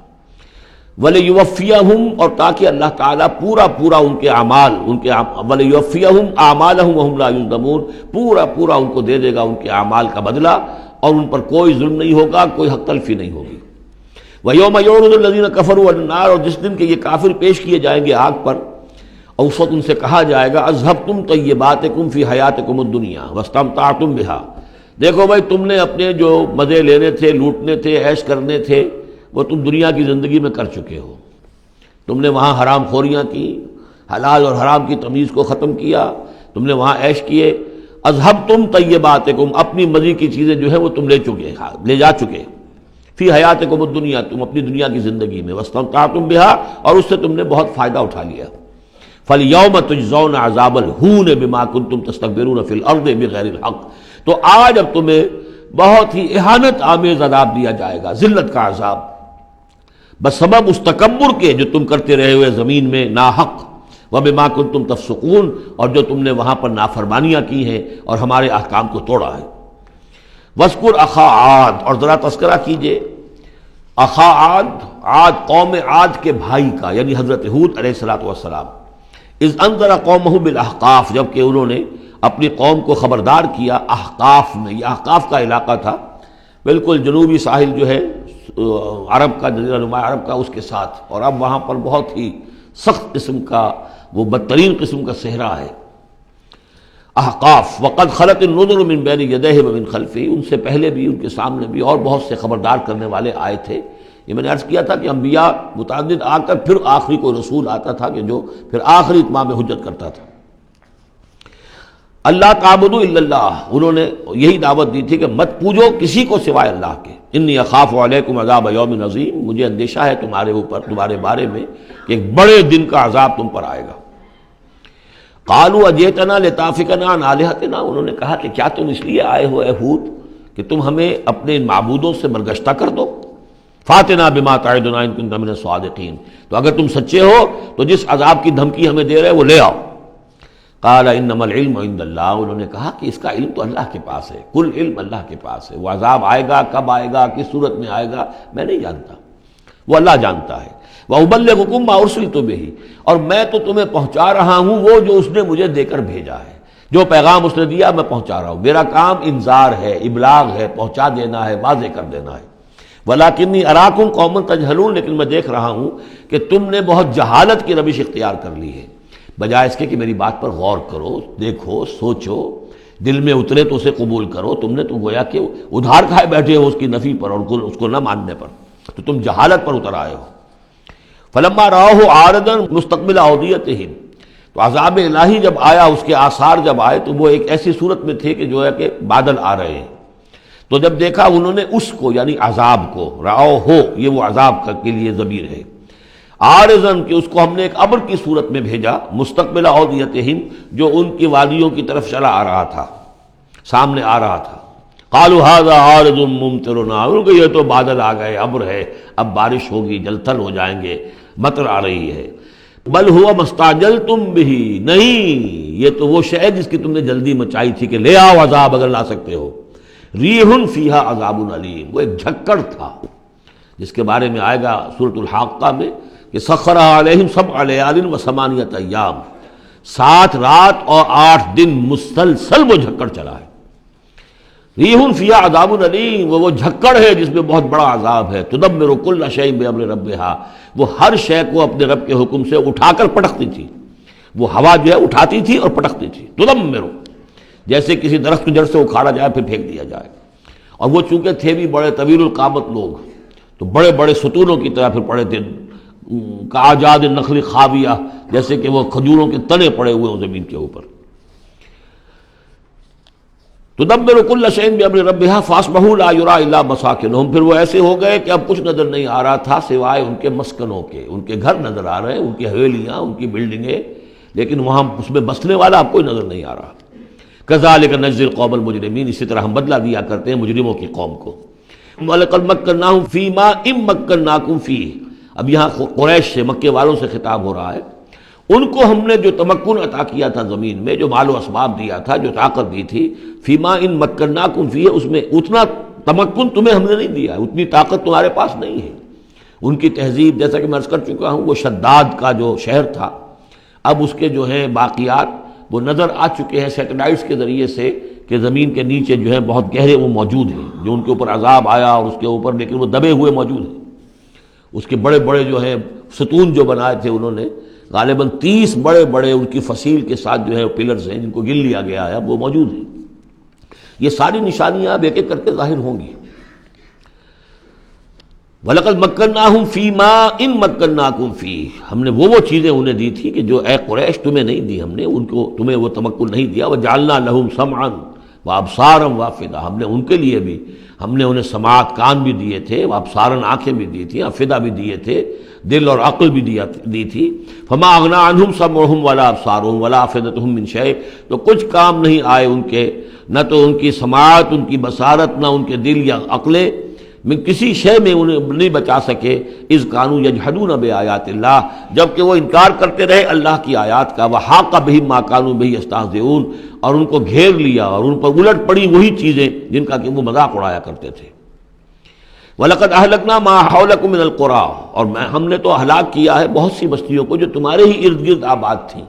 وَلِيُوَفِّيَهُمْ، اور تاکہ اللہ تعالیٰ پورا ان کے اعمال، وَلِيُوَفِّيَهُمْ أَعْمَالَهُمْ وَهُمْ لَا يُظْلَمُونَ، پورا ان کو دے دے گا ان کے اعمال کا بدلہ، اور ان پر کوئی ظلم نہیں ہوگا، کوئی حق تلفی نہیں ہوگی۔ وَيَوْمَ يُعْرَضُ الَّذِينَ كَفَرُوا عَلَى النَّارِ، اور جس دن کہ یہ کافر پیش کیے جائیں گے آگ پر، اور اس وقت ان سے کہا جائے گا اذهبتم طیباتکم فی حیاتکم الدنیا واستمتعتم بها، دیکھو بھائی تم نے اپنے جو مزے لینے تھے، لوٹنے تھے، عیش کرنے تھے، وہ تم دنیا کی زندگی میں کر چکے ہو، تم نے وہاں حرام خوریاں کی، حلال اور حرام کی تمیز کو ختم کیا، تم نے وہاں عیش کیے، اذهبتم طیباتکم، اپنی مزے کی چیزیں جو ہیں وہ تم لے جا چکے، فی حیاتکم الدنیا، تم اپنی دنیا کی زندگی میں، واستمتعتم بها، اور اس سے تم نے بہت فائدہ اٹھا لیا۔ فَالْيَوْمَ تُجْزَوْنَ عَذَابَ الْهُونِ بِمَا كُنْتُمْ تَسْتَكْبِرُونَ فِي الْأَرْضِ بِغَيْرِ الْحَقِّ، تو آج اب تمہیں بہت ہی اہانت آمیز عذاب دیا جائے گا، ذلت کا عذاب، بسبب اس تکبر کے جو تم کرتے رہے ہوئے زمین میں ناحق، وَبِمَا كُنْتُمْ تَفْسُقُونَ، اور جو تم نے وہاں پر نافرمانیاں کی ہیں اور ہمارے احکام کو توڑا ہے۔ وَاذْكُرْ أَخَا عَادٍ، اور ذرا تذکرہ کیجئے اخا عاد، قوم عاد کے بھائی کا، یعنی حضرت ہود علیہ السلام، اذ انذر قومہ بالاحقاف، جب کہ انہوں نے اپنی قوم کو خبردار کیا احقاف میں، یہ احقاف کا علاقہ تھا، بالکل جنوبی ساحل جو ہے عرب کا، جزیرہ نما عرب کا، اس کے ساتھ، اور اب وہاں پر بہت ہی سخت قسم کا، وہ بدترین قسم کا صحرا ہے احقاف۔ وقد خلت النذر من بین یدیہ ومن خلفہ، ان سے پہلے بھی، ان کے سامنے بھی اور بہت سے خبردار کرنے والے آئے تھے۔ یہ میں نے عرض کیا تھا کہ انبیاء متعدد آ کر پھر آخری کوئی رسول آتا تھا کہ جو پھر آخری اتمام حجت کرتا تھا۔ اللہ تعبدوا الا اللہ، انہوں نے یہی دعوت دی تھی کہ مت پوجو کسی کو سوائے اللہ کے، انی اخاف علیکم عذاب یوم عظیم، مجھے اندیشہ ہے تمہارے اوپر، تمہارے بارے میں کہ ایک بڑے دن کا عذاب تم پر آئے گا۔ قالوا اجئتنا لتافکنا عن آلہتنا، انہوں نے کہا کہ کیا تم اس لیے آئے ہو اے ہود کہ تم ہمیں اپنے معبودوں سے برگشتہ کر دو؟ فاتنا بما تعدنا ان کنت من الصادقین، تو اگر تم سچے ہو تو جس عذاب کی دھمکی ہمیں دے رہے وہ لے آؤ۔ قال انما العلم عند اللہ، انہوں نے کہا کہ اس کا علم تو اللہ کے پاس ہے، کل علم اللہ کے پاس ہے، وہ عذاب آئے گا، کب آئے گا، کس صورت میں آئے گا میں نہیں جانتا، وہ اللہ جانتا ہے۔ وَأُبَلِّغُكُم مَّا أُرْسِلْتُ بِهِ، اور میں تو تمہیں پہنچا رہا ہوں وہ جو اس نے مجھے دے کر بھیجا ہے، جو پیغام اس نے دیا میں پہنچا رہا ہوں، میرا کام انذار ہے، ابلاغ ہے، پہنچا دینا ہے، واضح کر دینا ہے۔ وَلَٰكِنِّي أَرَاكُمْ قَوْمًا تَجْهَلُونَ، لیکن میں دیکھ رہا ہوں کہ تم نے بہت جہالت کی روش اختیار کر لی ہے، بجائے اس کے کہ میری بات پر غور کرو، دیکھو، سوچو، دل میں اترے تو اسے قبول کرو، تم نے تو گویا کہ ادھار کھائے بیٹھے ہو اس کی نفی پر اور اس کو نہ ماننے پر، تو تم جہالت پر اتر آئے ہو۔ فلما رأوه عارضا مستقبل اودیتہم، تو عذاب الہی جب آیا، اس کے آثار جب آئے تو وہ ایک ایسی صورت میں تھے کہ جو ہے کہ بادل آ رہے ہیں، تو جب دیکھا انہوں نے اس کو یعنی عذاب کو، رأو ہو یہ وہ عذاب کے لیے ضمیر ہے، عارضاً کہ اس کو ہم نے ایک ابر کی صورت میں بھیجا، مستقبل اودیتہم جو ان کی وادیوں کی طرف چلا آ رہا تھا، سامنے آ رہا تھا۔ قالوا هذا عارض ممطرنا، ان کو یہ تو بادل آ گئے، ابر ہے، اب بارش ہوگی، جل تھل ہو جائیں گے، مطر آ رہی ہے۔ بل ہوا مستعجلتم به، نہیں یہ تو وہ شے جس کی تم نے جلدی مچائی تھی کہ لے آؤ عذاب اگر لا سکتے ہو۔ ریح فیہا عذاب علیم، وہ ایک جھکڑ تھا جس کے بارے میں آئے گا سورۃ الحاقہ میں کہ سخر علیہم 7 لیال و 8 ایام، 7 رات اور 8 دن مسلسل وہ جھکڑ چلا ہے۔ ریح فیہا عذاب علیم، وہ جھکڑ ہے جس میں بہت بڑا عذاب ہے۔ تدمر کل شیء بامر ربھا، وہ ہر شے کو اپنے رب کے حکم سے اٹھا کر پٹکتی تھی، وہ ہوا جو ہے اٹھاتی تھی اور پٹکتی تھی۔ تدمر، جیسے کسی درخت کی جڑ سے اکھاڑا جائے پھر پھینک دیا جائے، اور وہ چونکہ تھے بھی بڑے طویل القامت لوگ تو بڑے بڑے ستونوں کی طرح پھر پڑے تھے، کاجاد النخل خاویہ، جیسے کہ وہ کھجوروں کے تنے پڑے ہوئے ہوں زمین کے اوپر۔ تدبر کل شیء بامر ربھا فاصبحوا لا یری الا مساکنہم، پھر وہ ایسے ہو گئے کہ اب کچھ نظر نہیں آ رہا تھا سوائے ان کے مسکنوں کے، ان کے گھر نظر آ رہے ہیں، ان کی حویلیاں، ان کی بلڈنگیں، لیکن وہاں اس میں بسنے والا اب کوئی نظر نہیں آ رہا۔ کذالک نجزی القوم المجرمین، اسی طرح ہم بدلہ دیا کرتے ہیں مجرموں کی قوم کو۔ وَلَقَدْ مَكَّنَّاهُمْ فِي مَا إِن مَّكَّنَّاكُمْ فِيهِ، اب یہاں قریش سے، مکے والوں سے خطاب ہو رہا ہے، ان کو ہم نے جو تمکن عطا کیا تھا زمین میں، جو مال و اسباب دیا تھا، جو طاقت دی تھی، فیما ان مکناکم فیہ، اس میں اتنا تمکن تمہیں ہم نے نہیں دیا، اتنی طاقت تمہارے پاس نہیں ہے۔ ان کی تہذیب، جیسا کہ میں عرض کر چکا ہوں، وہ شداد کا جو شہر تھا، اب اس کے جو ہیں باقیات وہ نظر آ چکے ہیں سیٹلائٹس کے ذریعے سے کہ زمین کے نیچے جو ہے بہت گہرے وہ موجود ہیں، جو ان کے اوپر عذاب آیا اور اس کے اوپر، لیکن وہ دبے ہوئے موجود ہیں۔ اس کے بڑے بڑے جو ہیں ستون جو بنائے تھے انہوں نے، غالباً 30 بڑے بڑے ان کی فصیل کے ساتھ جو ہے پلرز ہیں جن کو گن لیا گیا ہے، اب وہ موجود ہیں۔ یہ ساری نشانیاں اب ایک ایک کر کے ظاہر ہوں گی۔ وَلَقَدْ مَكَّنَّاهُمْ فِي مَا إِن مَّكَّنَّاكُمْ فِيهِ، ہم نے وہ چیزیں انہیں دی تھی کہ جو اے قریش تمہیں نہیں دی، ہم نے ان کو، تمہیں وہ تمکن نہیں دیا۔ وَجَعَلْنَا لَهُمْ سَمْعًا وَأَبْصَارًا وَأَفْئِدَةً، ہم نے ان کے لیے بھی، ہم نے انہیں سماعت کان بھی دیے تھے، وَأَبْصَارًا آنکھیں بھی دی تھی، افئدہ بھی دیے تھے، دل اور عقل بھی دی تھی۔ فما اغنی عنہم سمعہم ولا ابصارہم ولا افئدتہم من شیء، تو کچھ کام نہیں آئے ان کے، نہ تو ان کی سماعت، ان کی بصارت، نہ ان کے دل یا عقلیں، من کسی شے میں انہیں نہیں بچا سکے۔ اذ کانوا یجحدون بآیات اللہ، جبکہ وہ انکار کرتے رہے اللہ کی آیات کا۔ وحاق بہم ما کانوا بہ یستہزئون، اور ان کو گھیر لیا اور ان پر الٹ پڑی وہی چیزیں جن کا کہ وہ مذاق اڑایا کرتے تھے۔ وَلَقَدْ أَهْلَكْنَا مَا حَوْلَكُم مِّنَ الْقُرَىٰ، اور ہم نے تو ہلاک کیا ہے بہت سی بستیوں کو جو تمہارے ہی ارد گرد آباد تھیں۔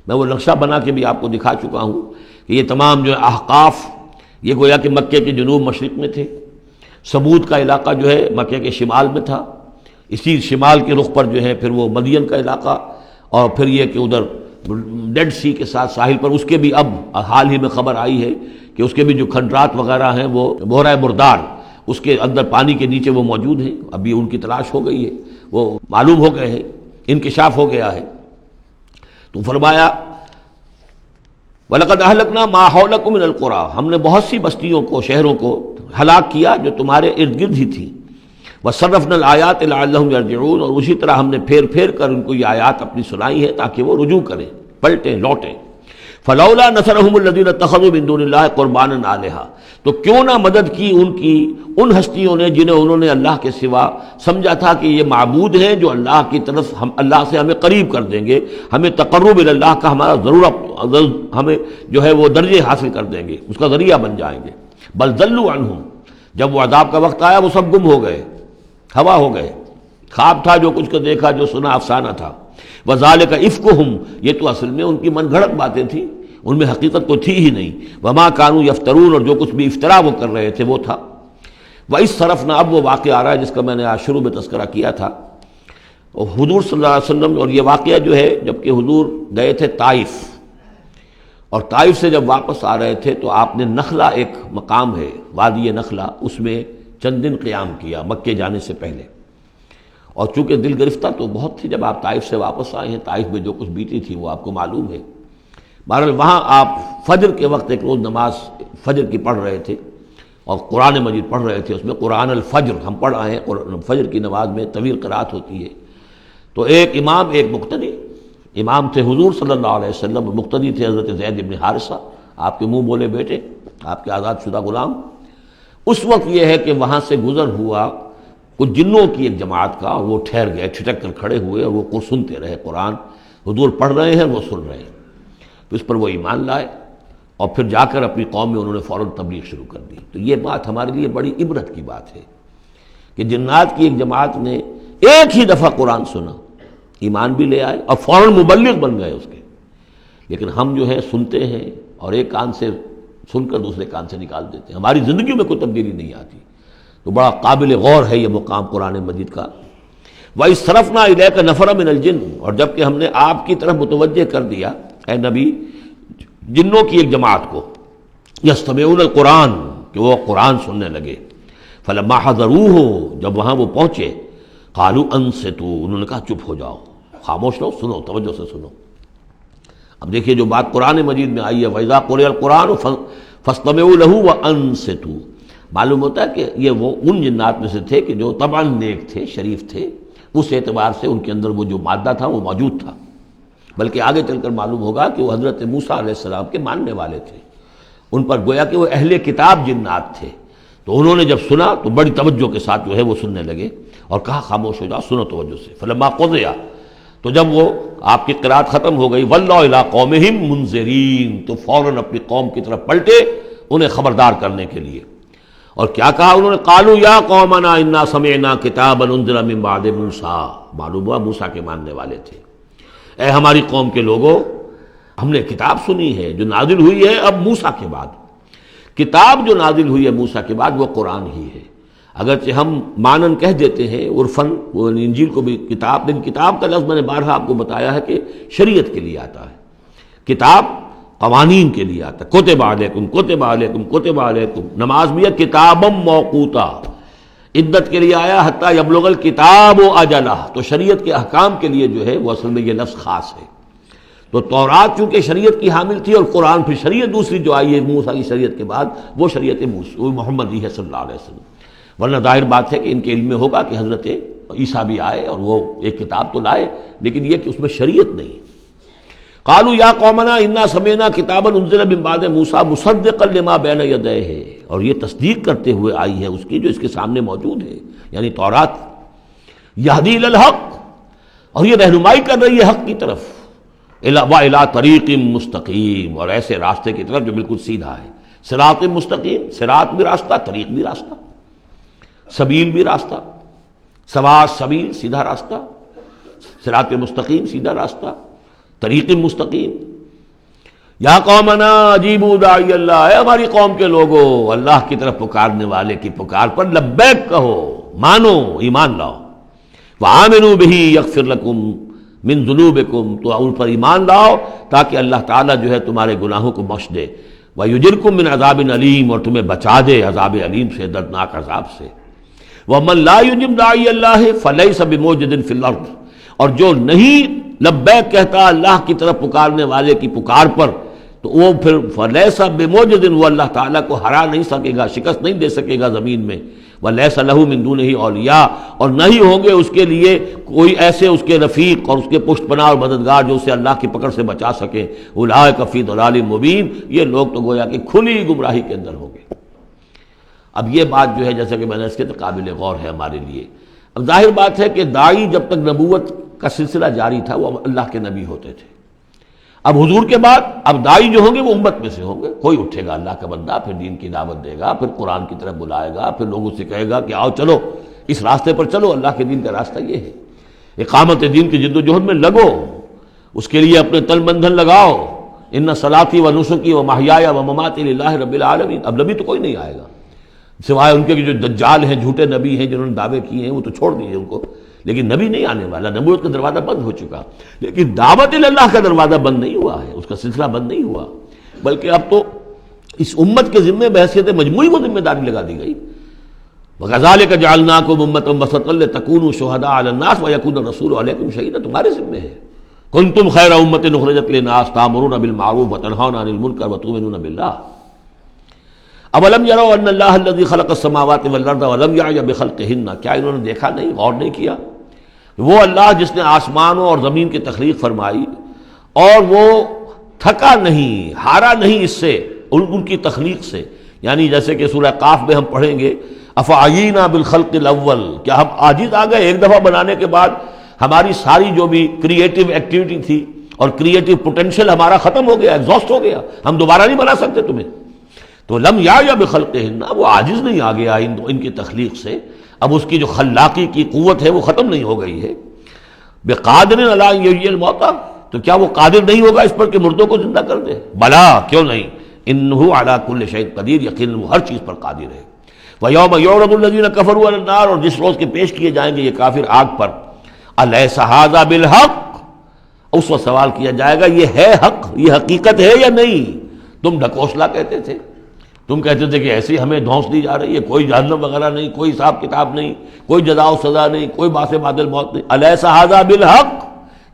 میں وہ نقشہ بنا کے بھی آپ کو دکھا چکا ہوں کہ یہ تمام جو احقاف، یہ گویا کہ مکے کے جنوب مشرق میں تھے، سمود کا علاقہ جو ہے مکے کے شمال میں تھا، اسی شمال کے رخ پر جو ہے پھر وہ مدین کا علاقہ، اور پھر یہ کہ ادھر ڈیڈ سی کے ساتھ ساحل پر، اس کے بھی اب حال ہی میں خبر آئی ہے کہ اس کے بھی جو کھنڈرات وغیرہ ہیں وہ بحیرہ مردار، اس کے اندر پانی کے نیچے وہ موجود ہیں، ابھی ان کی تلاش ہو گئی ہے، وہ معلوم ہو گئے ہیں، انکشاف ہو گیا ہے۔ تو فرمایا وَلَقَدْ أَهْلَكْنَا مَا حَوْلَكُم مِّنَ الْقُرَىٰ، ہم نے بہت سی بستیوں کو، شہروں کو ہلاک کیا جو تمہارے ارد گرد ہی تھی. وَصَرَّفْنَا الْآيَاتِ لَعَلَّهُمْ يَرْجِعُونَ، اور اسی طرح ہم نے پھیر پھیر کر ان کو یہ آیات اپنی سنائی ہے تاکہ وہ رجوع کریں، پلٹیں، لوٹیں. فَلَوْلَا نَصَرَهُمُ الَّذِينَ اتَّخَذُوا مِن دُونِ اللَّهِ قُرْبَانًا آلِهَةً، تو کیوں نہ مدد کی ان کی ان ہستیوں نے جنہیں انہوں نے اللہ کے سوا سمجھا تھا کہ یہ معبود ہیں جو اللہ کی طرف ہم اللہ سے ہمیں قریب کر دیں گے، ہمیں تقرب الی اللہ کا ہمارا ضرورت ہمیں جو ہے وہ درجے حاصل کر دیں گے، اس کا ذریعہ بن جائیں گے. بل ضلوا عنہم، جب وہ عذاب کا وقت آیا وہ سب گم ہو گئے، ہوا ہو گئے، خواب تھا جو کچھ کو دیکھا، جو سنا افسانہ تھا. وذالک افکہم، یہ تو اصل میں ان کی من گھڑت باتیں تھیں، ان میں حقیقت تو تھی ہی نہیں. وما کانوا یفترون، اور جو کچھ بھی افطرا وہ کر رہے تھے وہ تھا. وَإِذْ صَرَفْنَا، اب وہ واقعہ آ رہا ہے جس کا میں نے آج شروع میں تذکرہ کیا تھا. اور حضور صلی اللہ علیہ وسلم، اور یہ واقعہ جو ہے جب کہ حضور گئے تھے طائف، اور طائف سے جب واپس آ رہے تھے تو آپ نے نخلہ، ایک مقام ہے وادی نخلہ، اس میں چند دن قیام کیا مکے جانے سے پہلے. اور چونکہ دل گرفتہ تو بہت تھی جب آپ طائف سے واپس آئے ہیں، طائف میں جو کچھ بیتی تھی وہ آپ کو معلوم ہے. بہرحال وہاں آپ فجر کے وقت ایک روز نماز فجر کی پڑھ رہے تھے اور قرآن مجید پڑھ رہے تھے. اس میں قرآن الفجر ہم پڑھ آئے ہیں، فجر کی نماز میں طویل قرات ہوتی ہے. تو ایک امام، ایک مقتدی. امام تھے حضور صلی اللہ علیہ وسلم، مقتدی تھے حضرت زید بن حارثہ، آپ کے منہ بولے بیٹے، آپ کے آزاد شدہ غلام. اس وقت یہ ہے کہ وہاں سے گزر ہوا کچھ جنوں کی ایک جماعت کا، وہ ٹھہر گئے، ٹھٹک کر کھڑے ہوئے اور وہ سنتے رہے. قرآن حضور پڑھ رہے ہیں، وہ سن رہے ہیں. تو اس پر وہ ایمان لائے اور پھر جا کر اپنی قوم میں انہوں نے فوراً تبلیغ شروع کر دی. تو یہ بات ہمارے لیے بڑی عبرت کی بات ہے کہ جنات کی ایک جماعت نے ایک ہی دفعہ قرآن سنا، ایمان بھی لے آئے اور فوراً مبلغ بن گئے اس کے. لیکن ہم جو ہے سنتے ہیں اور ایک کان سے سن کر دوسرے کان سے نکال دیتے ہیں، ہماری زندگیوں میں کوئی تبدیلی نہیں آتی. تو بڑا قابل غور ہے یہ مقام قرآن مجید کا. وَإِذْ صَرَفْنَا إِلَيْكَ نَفَرًا مِنَ الْجِنِّ، اور جب کہ ہم نے آپ کی طرف متوجہ کر دیا اے نبی جنوں کی ایک جماعت کو، یستمعون القرآن، کہ وہ قرآن سننے لگے. فلما حضروہ، جب وہاں وہ پہنچے، قالوا انصتوا، انہوں نے کہا چپ ہو جاؤ، خاموش رہو، سنو، توجہ سے سنو. اب دیکھیے جو بات قرآن مجید میں آئی ہے وَإِذَا قُرِئَ الْقُرْآنُ فَاسْتَمِعُوا لَهُ وَأَنصِتُوا، معلوم ہوتا ہے کہ یہ وہ ان جنات میں سے تھے کہ جو طبعاً نیک تھے، شریف تھے، اس اعتبار سے ان کے اندر وہ جو مادہ تھا وہ موجود تھا. بلکہ آگے چل کر معلوم ہوگا کہ وہ حضرت موسیٰ علیہ السلام کے ماننے والے تھے. ان پر گویا کہ وہ اہل کتاب جنات تھے. تو انہوں نے جب سنا تو بڑی توجہ کے ساتھ جو ہے وہ سننے لگے اور کہا خاموش ہو جاؤ، سنو توجہ سے. فلما قضی، تو جب وہ آپ کی قرات ختم ہو گئی، وَلَّوْا إِلَىٰ قَوْمِهِمْ مُنذِرِينَ، تو فوراً اپنی قوم کی طرف پلٹے انہیں خبردار کرنے کے لیے. اور کیا کہا انہوں نے؟ قالوا یا قومنا انا سمعنا کتابا انزل من بعد موسیٰ، معلوم ہوا موسیٰ کے ماننے والے تھے. اے ہماری قوم کے لوگوں، ہم نے کتاب سنی ہے جو نازل ہوئی ہے اب موسیٰ کے بعد. کتاب جو نازل ہوئی ہے موسیٰ کے بعد وہ قرآن ہی ہے. اگرچہ ہم مانن کہہ دیتے ہیں عرفاً، وہ انجیل کو بھی کتاب، لیکن کتاب کا لفظ میں نے بارہا آپ کو بتایا ہے کہ شریعت کے لیے آتا ہے. کتاب قوانین کے لیے آتا ہے. کتب علیکم کتب علیکم کتب علیکم، نماز بھی ہے کتابا موقوتا، عدت کے لیے آیا حتیٰ یبلغ الکتاب اجلہ. تو شریعت کے احکام کے لیے جو ہے وہ اصل میں یہ لفظ خاص ہے. تو تورات چونکہ شریعت کی حامل تھی اور قرآن پھر شریعت دوسری جو آئی ہے موسیٰ کی شریعت کے بعد وہ شریعت محمد ہی ہے صلی اللہ علیہ وسلم. ورنہ ظاہر بات ہے کہ ان کے علم میں ہوگا کہ حضرت عیسیٰ بھی آئے اور وہ ایک کتاب تو لائے، لیکن یہ کہ اس میں شریعت نہیں. قالوا یا قومنا انا سمعنا کتابا انزل من بعد موسیٰ مصدقا لما بین یدیہ، اور یہ تصدیق کرتے ہوئے آئی ہے اس کی جو اس کے سامنے موجود ہے، یعنی تورات. یہدی الی الحق، اور یہ رہنمائی کر رہی ہے حق کی طرف. وَإِلَىٰ طَرِیقٍ مُسْتَقِیم، اور ایسے راستے کی طرف جو بالکل سیدھا ہے. صراط مستقیم، صراط بھی راستہ، طریق بھی راستہ، سبیل بھی راستہ، سوا سبیل سیدھا راستہ، صراط مستقیم سیدھا راستہ، طریق مستقیم. یا قومنا اجیبوا داعی اللہ، اے ہماری قوم کے لوگوں، اللہ کی طرف پکارنے والے کی پکار پر لبیک کہو، مانو، ایمان لاؤ. وآمنوا بہ یغفر لکم من ذنوبکم، تو ان پر ایمان لاؤ تاکہ اللہ تعالیٰ جو ہے تمہارے گناہوں کو بخش دے. ویجرکم من عذاب علیم، اور تمہیں بچا دے عذاب علیم سے، دردناک عذاب سے. ومن لا یجب داعی اللہ فلیس بموجد فی الارض، اور جو نہیں لبیک کہتا اللہ کی طرف پکارنے والے کی پکار پر، تو وہ پھر فلیس بموجد، وہ اللہ تعالیٰ کو ہرا نہیں سکے گا، شکست نہیں دے سکے گا زمین میں، ولیس لہ من دونہ اولیاء، اور نہیں ہوں گے اس کے لیے کوئی ایسے اس کے رفیق اور اس کے پشت پناہ اور مددگار جو اسے اللہ کی پکڑ سے بچا سکیں۔ اولئک فی ضلال مبین، یہ لوگ تو گویا کہ کھلی گمراہی کے اندر ہوں گے۔ اب یہ بات جو ہے جیسا کہ میں نے اس کے قابل غور ہے ہمارے لیے۔ اب ظاہر بات ہے کہ داعی جب تک نبوت کا سلسلہ جاری تھا وہ اللہ کے نبی ہوتے تھے، اب حضور کے بعد اب داعی جو ہوں گے وہ امت میں سے ہوں گے، کوئی اٹھے گا اللہ کا بندہ، پھر دین کی دعوت دے گا، پھر قرآن کی طرف بلائے گا، پھر لوگوں سے کہے گا کہ آؤ چلو اس راستے پر چلو، اللہ کے دین کا راستہ یہ ہے، اقامت دین کی جد و جہد میں لگو، اس کے لیے اپنے تن بندھن لگاؤ، ان صلاتی و نسکی و محیای و مماتی للہ رب العالمین۔ اب نبی تو کوئی نہیں آئے گا سوائے ان کے جو دجال ہیں، جھوٹے نبی ہیں جنہوں نے دعوے کیے ہیں، وہ تو چھوڑ دیجیے ان کو، لیکن نبی نہیں آنے والا، نبوت کا دروازہ بند ہو چکا، لیکن دعوت اللہ کا دروازہ بند نہیں ہوا ہے، اس کا سلسلہ بند نہیں ہوا، بلکہ اب تو اس امت کے ذمے بحیثیت مجموعی کو ذمہ داری لگا دی گئی۔ وَكَذَلِكَ جَعَلْنَاكُمْ أُمَّةً وَسَطًا لِتَكُونُوا شُهَدَاءَ عَلَى النَّاسِ وَيَكُونَ الرَّسُولُ عَلَيْكُمْ شَهِيدًا، تمہارے ذمے ہے۔ كُنتُمْ خَيْرَ أُمَّةٍ أُخْرِجَتْ لِلنَّاسِ تَأْمُرُونَ بِالْمَعْرُوفِ وَتَنْهَوْنَ عَنِ الْمُنكَرِ وَتُؤْمِنُونَ بِاللَّهِ اولم يروا ان اللہ الذي خلق السماوات والارض ولم يعي بخلقهن، کیا انہوں نے دیکھا نہیں، غور نہیں کیا، وہ اللہ جس نے آسمانوں اور زمین کی تخلیق فرمائی اور وہ تھکا نہیں، ہارا نہیں اس سے، ان کی تخلیق سے، یعنی جیسے کہ سورہ قاف میں ہم پڑھیں گے افعینا بالخلق الاول، کیا ہم عاجز آ گئے ایک دفعہ بنانے کے بعد، ہماری ساری جو بھی کریٹو ایکٹیویٹی تھی اور کریٹو پوٹینشیل ہمارا ختم ہو گیا، ایگزاسٹ ہو گیا، ہم دوبارہ نہیں بنا سکتے تمہیں۔ تو لم یا بخلقہن، وہ عاجز نہیں آ گیا ان کی تخلیق سے، اب اس کی جو خلاقی کی قوت ہے وہ ختم نہیں ہو گئی ہے۔ بقادر علی ان یحیی الموتیٰ، تو کیا وہ قادر نہیں ہوگا اس پر کہ مردوں کو زندہ کر دے؟ بلا، کیوں نہیں، انہ علی کل شیء قدیر، یقیناً وہ ہر چیز پر قادر ہے۔ ویوم یعرض الذین کفروا علی النار، اور جس روز کے پیش کیے جائیں گے یہ کافر آگ پر، الیس ھذا بالحق، اس وقت سوال کیا جائے گا یہ ہے حق، یہ حقیقت ہے یا نہیں؟ تم ڈھکوسلا کہتے تھے، تم کہتے تھے کہ ایسی ہمیں دھونس دی جا رہی ہے، کوئی جہنم وغیرہ نہیں، کوئی حساب کتاب نہیں، کوئی جزا و سزا نہیں، کوئی باس بعد الموت نہیں، الیس ھذا بالحق،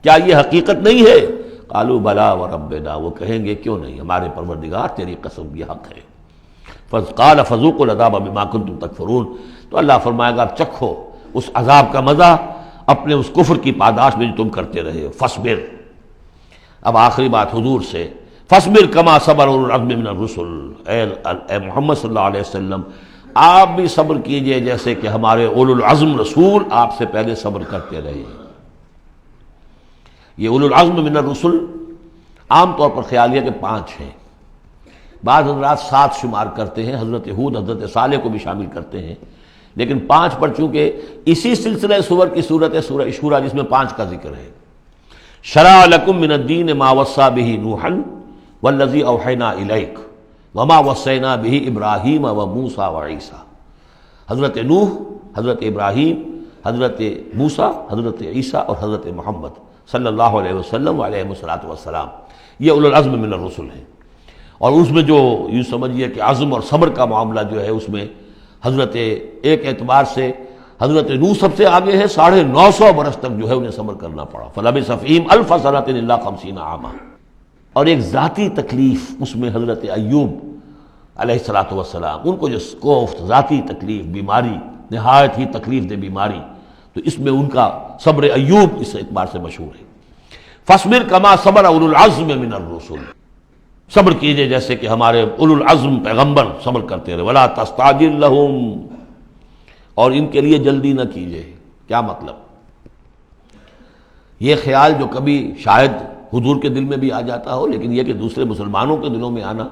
کیا یہ حقیقت نہیں ہے؟ قالوا بلا وربنا، وہ کہیں گے کیوں نہیں، ہمارے پروردگار تیری قسم یہ حق ہے۔ قال فذوقوا العذاب بما کنتم تکفرون، تو اللہ فرمائے گا اب چکھو اس عذاب کا مزہ اپنے اس کفر کی پاداش میں جو تم کرتے رہے ہو، فاصبر۔ اب آخری بات حضور سے، فاصبر کما صبر اولو العزم من الرسل، اے محمد صلی اللہ علیہ وسلم آپ بھی صبر کیجئے جیسے کہ ہمارے اولو العزم رسول آپ سے پہلے صبر کرتے رہے۔ یہ اولو العزم من الرسل عام طور پر خیال ہے کہ 5 ہیں، بعض حضرات 7 شمار کرتے ہیں، حضرت ہود حضرت صالح کو بھی شامل کرتے ہیں، لیکن 5 پر چونکہ اسی سلسلہ سور کی صورت ہے سورہ شورى جس میں 5 کا ذکر ہے۔ شرع لکم من الدین ما وصى به نوحا والذی اوحینا الیک وما وصینا به ابراہیم وموسیٰ وعیسیٰ، حضرت نوح، حضرت ابراہیم، حضرت موسیٰ، حضرت عیسیٰ اور حضرت محمد صلی اللہ علیہ وسلم علیہ الصلاۃ والسلام، یہ اولو العزم من الرسل ہیں۔ اور اس میں جو یوں سمجھیے کہ عزم اور صبر کا معاملہ جو ہے اس میں حضرت ایک اعتبار سے حضرت نوح سب سے آگے ہے، 950 برس تک جو ہے انہیں صبر کرنا پڑا، فلبث فیہم 1000 سنۃ الا 50 عاما۔ اور ایک ذاتی تکلیف اس میں حضرت ایوب علیہ الصلاۃ والسلام، ان کو جو کوفت ذاتی تکلیف، بیماری، نہایت ہی تکلیف دہ بیماری، تو اس میں ان کا صبر ایوب اس اعتبار سے مشہور ہے۔ فاصبر کما صبر اولو العزم من الرسل، صبر کیجئے جیسے کہ ہمارے اولو العزم پیغمبر صبر کرتے رہے، ولا تستعجل لهم، اور ان کے لیے جلدی نہ کیجئے۔ کیا مطلب؟ یہ خیال جو کبھی شاید حضور کے دل میں بھی آ جاتا ہو، لیکن یہ کہ دوسرے مسلمانوں کے دلوں میں آنا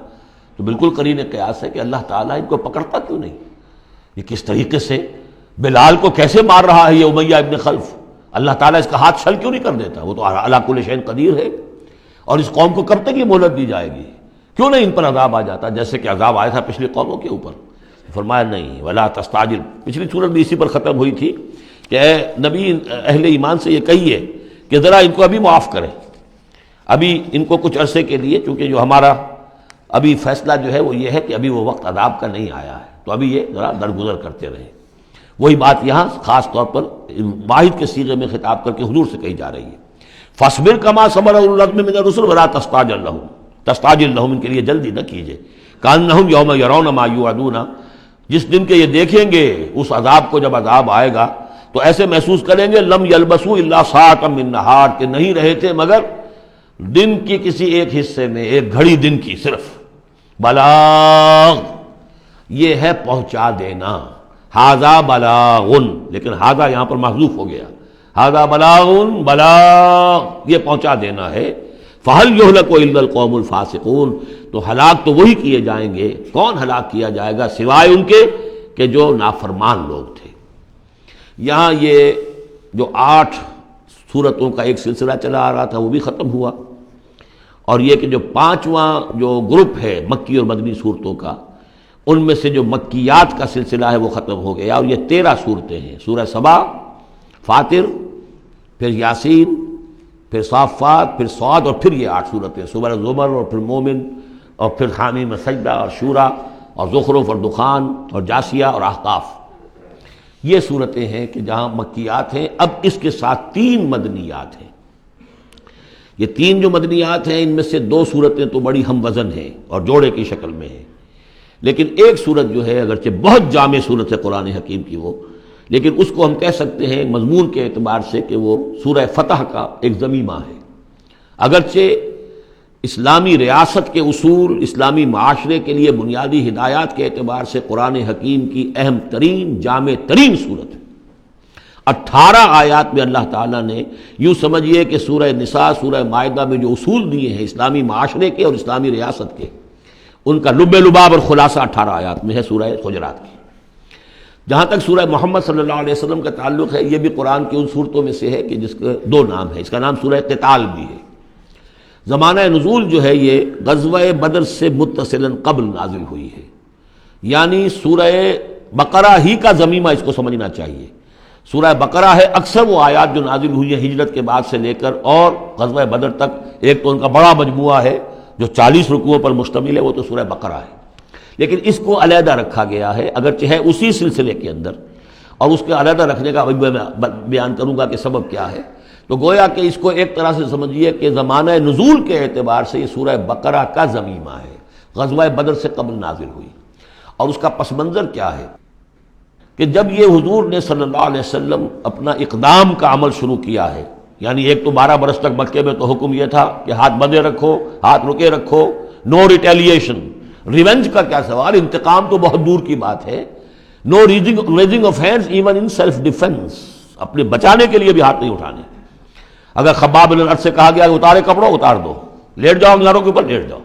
تو بالکل قرین قیاس ہے کہ اللہ تعالیٰ ان کو پکڑتا کیوں نہیں؟ یہ کس طریقے سے بلال کو کیسے مار رہا ہے یہ امیہ ابن خلف، اللہ تعالیٰ اس کا ہاتھ چھل کیوں نہیں کر دیتا؟ وہ تو علی کل شیء قدیر ہے، اور اس قوم کو کب تک یہ مہلت دی جائے گی؟ کیوں نہیں ان پر عذاب آ جاتا جیسے کہ عذاب آیا تھا پچھلی قوموں کے اوپر؟ فرمایا نہیں، ولا تستعجل، پچھلی صورت بھی اسی پر ختم ہوئی تھی کہ اے نبی اہل ایمان سے یہ کہیے کہ ذرا ان کو ابھی معاف کریں، ابھی ان کو کچھ عرصے کے لیے، چونکہ جو ہمارا ابھی فیصلہ جو ہے وہ یہ ہے کہ ابھی وہ وقت عذاب کا نہیں آیا ہے، تو ابھی یہ ذرا درگزر کرتے رہیں۔ وہی بات یہاں خاص طور پر واحد کے صیغے میں خطاب کر کے حضور سے کہی جا رہی ہے، فاصبر کما صبر اولو العزم من الرسل ولا تستعجل لهم، تستعجل لہم، ان کے لیے جلدی نہ کیجیے، کانہم یوم یرون ما یوعدون، جس دن کے یہ دیکھیں گے اس عذاب کو، جب عذاب آئے گا تو ایسے محسوس کریں گے لم یلبسوا الا ساعۃ من نہار، کہ نہیں رہے تھے مگر دن کی کسی ایک حصے میں، ایک گھڑی دن کی صرف۔ بلاغ، یہ ہے پہنچا دینا، ھذا بلاغ، لیکن ھذا یہاں پر محذوف ہو گیا، ھذا بلاغ، بلاغ یہ پہنچا دینا ہے۔ فہل یہلک الا القوم الفاسقون، تو ہلاک تو وہی کیے جائیں گے، کون ہلاک کیا جائے گا سوائے ان کے کہ جو نافرمان لوگ تھے۔ یہاں یہ جو 8 سورتوں کا ایک سلسلہ چلا آ رہا تھا وہ بھی ختم ہوا، اور یہ کہ جو 5واں جو گروپ ہے مکی اور مدنی صورتوں کا، ان میں سے جو مکیات کا سلسلہ ہے وہ ختم ہو گیا، اور یہ 13 صورتیں ہیں، سورہ سبا، فاطر، پھر یاسین، پھر صافات، پھر صاد، اور پھر یہ 8 صورتیں، سورہ زمر، اور پھر مومن، اور پھر حامیم سجدہ، اور شورا، اور زخرف، اور دخان، اور جاسیہ، اور احقاف۔ یہ صورتیں ہیں کہ جہاں مکیات ہیں۔ اب اس کے ساتھ 3 مدنیات ہیں۔ یہ 3 جو مدنیات ہیں ان میں سے 2 صورتیں تو بڑی ہم وزن ہیں اور جوڑے کی شکل میں ہیں، لیکن ایک صورت جو ہے اگرچہ بہت جامع صورت ہے قرآن حکیم کی وہ، لیکن اس کو ہم کہہ سکتے ہیں مضمون کے اعتبار سے کہ وہ سورہ فتح کا ایک ضمیمہ ہے۔ اگرچہ اسلامی ریاست کے اصول، اسلامی معاشرے کے لیے بنیادی ہدایات کے اعتبار سے قرآن حکیم کی اہم ترین، جامع ترین صورت ہے۔ 18 آیات میں اللہ تعالیٰ نے، یوں سمجھیے کہ سورہ نساء، سورہ مائدہ میں جو اصول دیے ہیں اسلامی معاشرے کے اور اسلامی ریاست کے، ان کا لب لباب اور خلاصہ 18 آیات میں ہے سورہ حجرات کی۔ جہاں تک سورہ محمد صلی اللہ علیہ وسلم کا تعلق ہے، یہ بھی قرآن کی ان صورتوں میں سے ہے کہ جس کے 2 نام ہیں، اس کا نام سورہ قتال بھی ہے۔ زمانہ نزول جو ہے یہ غزوہ بدر سے متصلاً قبل نازل ہوئی ہے، یعنی سورہ بقرہ ہی کا ضمیمہ اس کو سمجھنا چاہیے۔ سورہ بقرہ ہے اکثر وہ آیات جو نازل ہوئی ہیں ہجرت کے بعد سے لے کر اور غزوہ بدر تک، ایک تو ان کا بڑا مجموعہ ہے جو 40 رکوعوں پر مشتمل ہے، وہ تو سورہ بقرہ ہے، لیکن اس کو علیحدہ رکھا گیا ہے، اگرچہ ہے اسی سلسلے کے اندر، اور اس کے علیحدہ رکھنے کا میں بیان کروں گا کہ سبب کیا ہے۔ تو گویا کہ اس کو ایک طرح سے سمجھیے کہ زمانہ نزول کے اعتبار سے یہ سورہ بقرہ کا ضمیمہ ہے، غزوہ بدر سے قبل نازل ہوئی۔ اور اس کا پس منظر کیا ہے کہ جب یہ حضور نے صلی اللہ علیہ وسلم اپنا اقدام کا عمل شروع کیا ہے، یعنی ایک تو 12 برس تک مکے میں تو حکم یہ تھا کہ ہاتھ بندھے رکھو، ہاتھ رکے رکھو، نو ریٹیلیشن، ریونج کا کیا سوال، انتقام تو بہت دور کی بات ہے، no raising of hands even in self defense, اپنے بچانے کے لیے بھی ہاتھ نہیں اٹھانے۔ اگر خباب بن الارت سے کہا گیا کہ اتارے کپڑوں، اتار دو، لیٹ جاؤ انگاروں کے اوپر، لیٹ جاؤ۔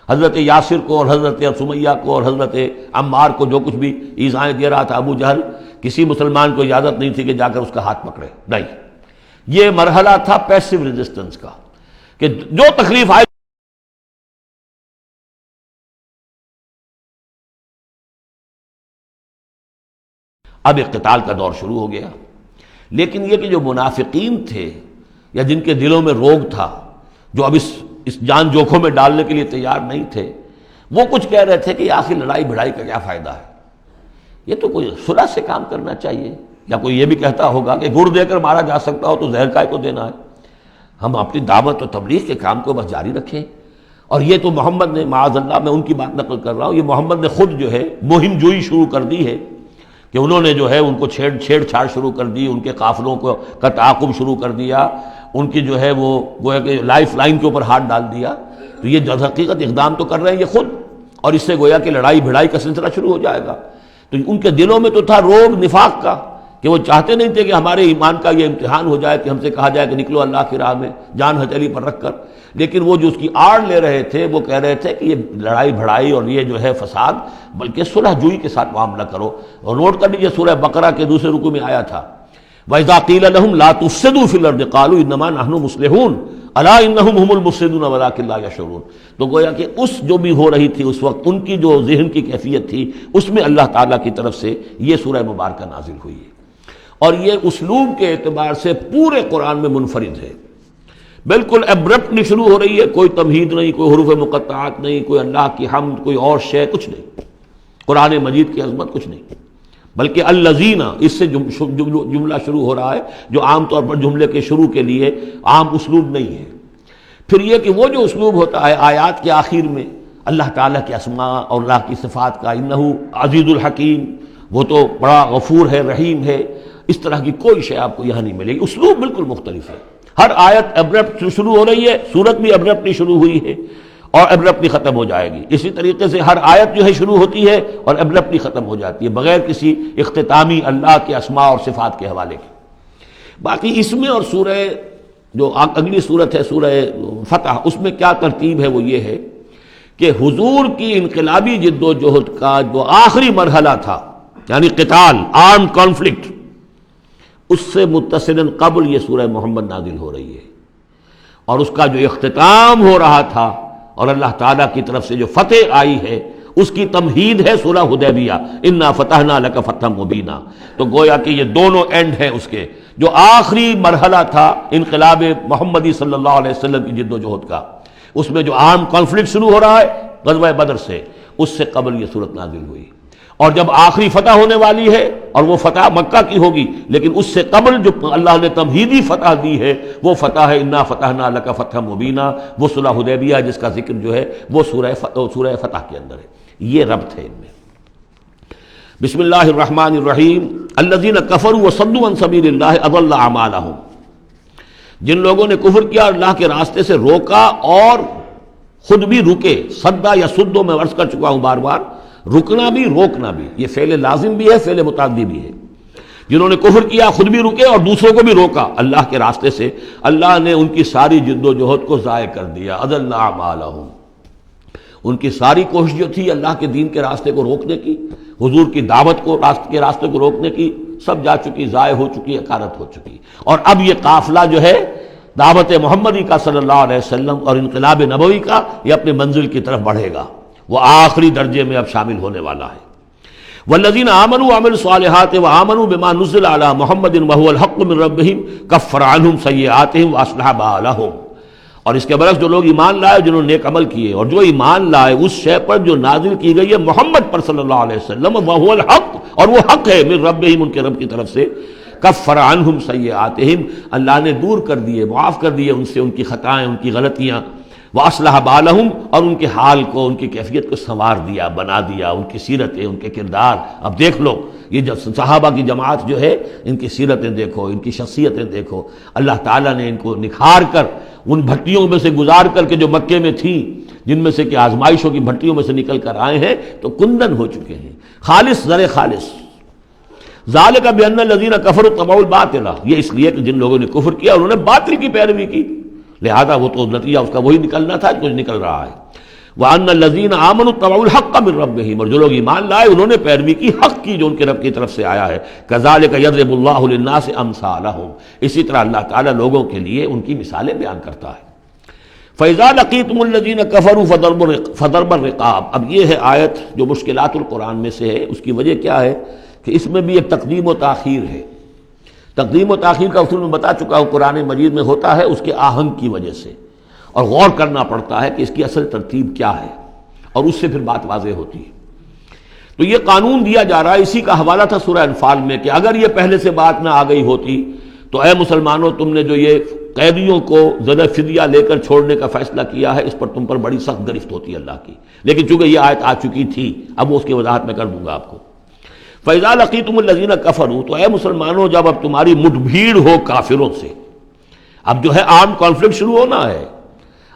حضرت یاسر کو اور حضرت سمیہ کو اور حضرت عمار کو جو کچھ بھی ایذائیں دے رہا تھا ابو جہل، کسی مسلمان کو اجازت نہیں تھی کہ جا کر اس کا ہاتھ پکڑے، نہیں۔ یہ مرحلہ تھا پیسو ریزسٹنس کا کہ جو تکلیف آئے اب اقتتال کا دور شروع ہو گیا۔ لیکن یہ کہ جو منافقین تھے یا جن کے دلوں میں روگ تھا، جو اب اس جان جوکھوں میں ڈالنے کے لیے تیار نہیں تھے، وہ کچھ کہہ رہے تھے کہ آخر لڑائی بھڑائی کا کیا فائدہ ہے، یہ تو کوئی صلح سے کام کرنا چاہیے۔ یا کوئی یہ بھی کہتا ہوگا کہ گڑ دے کر مارا جا سکتا ہو تو زہر کائے کو دینا ہے، ہم اپنی دعوت و تبلیغ کے کام کو بس جاری رکھیں۔ اور یہ تو محمد نے، معاذ اللہ میں ان کی بات نقل کر رہا ہوں، یہ محمد نے خود جو ہے مہم جوئی شروع کر دی ہے کہ انہوں نے جو ہے ان کو چھیڑ چھاڑ شروع کر دی، ان کے قافلوں کا تعاقب شروع کر دیا، ان کی جو ہے وہ گویا کہ لائف لائن کے اوپر ہاتھ ڈال دیا۔ تو یہ جو حقیقت اقدام تو کر رہے ہیں یہ خود، اور اس سے گویا کہ لڑائی بھڑائی کا سلسلہ شروع ہو جائے گا۔ تو ان کے دلوں میں تو تھا روگ نفاق کا کہ وہ چاہتے نہیں تھے کہ ہمارے ایمان کا یہ امتحان ہو جائے کہ ہم سے کہا جائے کہ نکلو اللہ کی راہ میں جان ہتھیلی پر رکھ کر، لیکن وہ جو اس کی آڑ لے رہے تھے وہ کہہ رہے تھے کہ یہ لڑائی بھڑائی اور یہ جو ہے فساد، بلکہ صلح جوئی کے ساتھ معاملہ کرو۔ اور نوٹ کر لیجیے سورہ بقرہ کے دوسرے رکوع میں آیا تھا وَإِذَا قِيلَ لَهُمْ لَا تُفْسِدُوا فِي الْأَرْضِ قَالُوا إِنَّمَا نَحْنُ مُصْلِحُونَ أَلَا إِنَّهُمْ هُمُ الْمُفْسِدُونَ وَلَٰكِن لَا يَشْعُرُونَ۔ تو گویا کہ اس جو بھی ہو رہی تھی اس وقت، ان کی جو ذہن کی کیفیت تھی، اس میں اللہ تعالیٰ کی طرف سے یہ سورہ مبارکہ نازل ہوئی ہے، اور یہ اسلوب کے اعتبار سے پورے قرآن میں منفرد ہے۔ بالکل ایبرپٹلی شروع ہو رہی ہے، کوئی تمہید نہیں، کوئی حروف مقطعات نہیں، کوئی اللہ کی حمد، کوئی اور شے، کچھ نہیں، قرآن مجید کی عظمت کچھ نہیں، بلکہ الذین، اس سے جملہ شروع ہو رہا ہے جو عام طور پر جملے کے شروع کے لیے عام اسلوب نہیں ہے۔ پھر یہ کہ وہ جو اسلوب ہوتا ہے آیات کے آخر میں اللہ تعالیٰ کے اسماء اور اللہ کی صفات کا، انہو عزیز الحکیم، وہ تو بڑا غفور ہے، رحیم ہے، اس طرح کی کوئی شے آپ کو یہاں نہیں ملے گی۔ اسلوب بالکل مختلف ہے۔ ہر آیت ابرپٹ شروع ہو رہی ہے، سورت بھی ابرپٹلی شروع ہوئی ہے اور ابرپٹلی ختم ہو جائے گی۔ اسی طریقے سے ہر آیت جو ہے شروع ہوتی ہے اور ابرپٹلی ختم ہو جاتی ہے، بغیر کسی اختتامی اللہ کے اسماء اور صفات کے حوالے کے۔ باقی اس میں اور سورہ جو اگلی صورت ہے سورہ فتح، اس میں کیا ترتیب ہے وہ یہ ہے کہ حضور کی انقلابی جد و جہد کا جو آخری مرحلہ تھا، یعنی قتال، آرم کانفلکٹ، اس سے متصلاً قبل یہ سورہ محمد نازل ہو رہی ہے، اور اس کا جو اختتام ہو رہا تھا اور اللہ تعالیٰ کی طرف سے جو فتح آئی ہے اس کی تمہید ہے سورہ حدیبیہ، انا فتحنا لک فتحا مبینا۔ تو گویا کہ یہ دونوں اینڈ ہیں اس کے، جو آخری مرحلہ تھا انقلاب محمدی صلی اللہ علیہ وسلم کی جد و جہد کا، اس میں جو عام کانفلکٹ شروع ہو رہا ہے غزوہ بدر سے، اس سے قبل یہ صورت نازل ہوئی، اور جب آخری فتح ہونے والی ہے اور وہ فتح مکہ کی ہوگی، لیکن اس سے قبل جو اللہ نے تمہیدی فتح دی ہے وہ فتح ہے انا فتحنا لک فتحا مبینا، وہ صلح حدیبیہ جس کا ذکر جو ہے وہ سورہ فتح کے اندر ہے۔ یہ ربط ہے ان میں۔ بسم اللہ الرحمن الرحیم۔ الذین کفروا وصدوا عن سبیل اللہ اضل اعمالہم، جن لوگوں نے کفر کیا اور اللہ کے راستے سے روکا اور خود بھی رکے، صدا یا سدو میں عرض کر چکا ہوں بار بار، رکنا بھی روکنا بھی، یہ فعل لازم بھی ہے، فعل متعدی بھی ہے۔ جنہوں نے کفر کیا خود بھی رکے اور دوسروں کو بھی روکا اللہ کے راستے سے، اللہ نے ان کی ساری جد و جہد کو ضائع کر دیا، اضل اعمالہم۔ ان کی ساری کوشش جو تھی اللہ کے دین کے راستے کو روکنے کی، حضور کی دعوت کو کے راستے کو روکنے کی، سب جا چکی، ضائع ہو چکی، اکارت ہو چکی۔ اور اب یہ قافلہ جو ہے دعوت محمدی کا صلی اللہ علیہ وسلم اور انقلاب نبوی کا، یہ اپنے منزل کی طرف بڑھے گا، وہ آخری درجے میں اب شامل ہونے والا ہے۔ والذین آمنوا وعملوا الصالحات وآمنوا بما نزل علی محمد وهو الحق من ربهم کفر عنہم سیئاتہم واصلح بالہم۔ اور اس کے برعکس جو لوگ ایمان لائے، جنہوں نے نیک عمل کیے، اور جو ایمان لائے اس شے پر جو نازل کی گئی ہے محمد پر صلی اللہ علیہ وسلم، وهو الحق، اور وہ حق ہے، من ربهم، ان کے رب کی طرف سے، کفر عنہم سیئاتہم، اللہ نے دور کر دیے، معاف کر دیے ان سے ان کی خطائیں، ان کی غلطیاں، واصلح بالہم، اور ان کے حال کو، ان کی کیفیت کو سنوار دیا، بنا دیا، ان کی سیرتیں، ان کے کردار۔ اب دیکھ لو یہ جو صحابہ کی جماعت جو ہے، ان کی سیرتیں دیکھو، ان کی شخصیتیں دیکھو، اللہ تعالیٰ نے ان کو نکھار کر ان بھٹیوں میں سے گزار کر کے جو مکے میں تھیں، جن میں سے کہ آزمائشوں کی بھٹیوں میں سے نکل کر آئے ہیں، تو کندن ہو چکے ہیں، خالص زر خالص۔ ذالک بان الذین کفروا اتبعوا الباطل، یہ اس لیے کہ جن لوگوں نے کفر کیا انہوں نے باطل کی پیروی کی، لہذا وہ تو نتیجہ اس کا وہی نکلنا تھا جو نکل رہا ہے۔ وان الذین آمنوا اتبعوا الحق من ربهم، اور جو لوگ ایمان لائے انہوں نے پیروی کی حق کی جو ان کے رب کی طرف سے آیا ہے۔ کذالک یضرب اللہ للناس امثالہم، اسی طرح اللہ تعالیٰ لوگوں کے لیے ان کی مثالیں بیان کرتا ہے۔ فَإِذَا لَقِيتُمُ الَّذِينَ كَفَرُوا فَضَرْبَ الرِّقَابِ، اب یہ ہے آیت جو مشکلات القرآن میں سے ہے۔ اس کی وجہ کیا ہے کہ اس میں بھی ایک تقدیم و تاخیر ہے۔ تقدیم و تاخیر کا اصول میں بتا چکا ہوں، قرآن مجید میں ہوتا ہے اس کے آہنگ کی وجہ سے، اور غور کرنا پڑتا ہے کہ اس کی اصل ترتیب کیا ہے، اور اس سے پھر بات واضح ہوتی ہے۔ تو یہ قانون دیا جا رہا ہے، اسی کا حوالہ تھا سورہ انفال میں کہ اگر یہ پہلے سے بات نہ آ گئی ہوتی تو اے مسلمانوں، تم نے جو یہ قیدیوں کو ذرا فدیہ لے کر چھوڑنے کا فیصلہ کیا ہے، اس پر تم پر بڑی سخت گرفت ہوتی اللہ کی، لیکن چونکہ یہ آیت آ چکی تھی، اب وہ اس کی وضاحت میں کر دوں گا آپ کو۔ فَإِذَا لَقِيتُمُ الَّذِينَ كَفَرُوا، تو اے مسلمانوں جب اب تمہاری مٹ بھیڑ ہو کافروں سے، اب جو ہے آرم کانفلکٹ شروع ہونا ہے،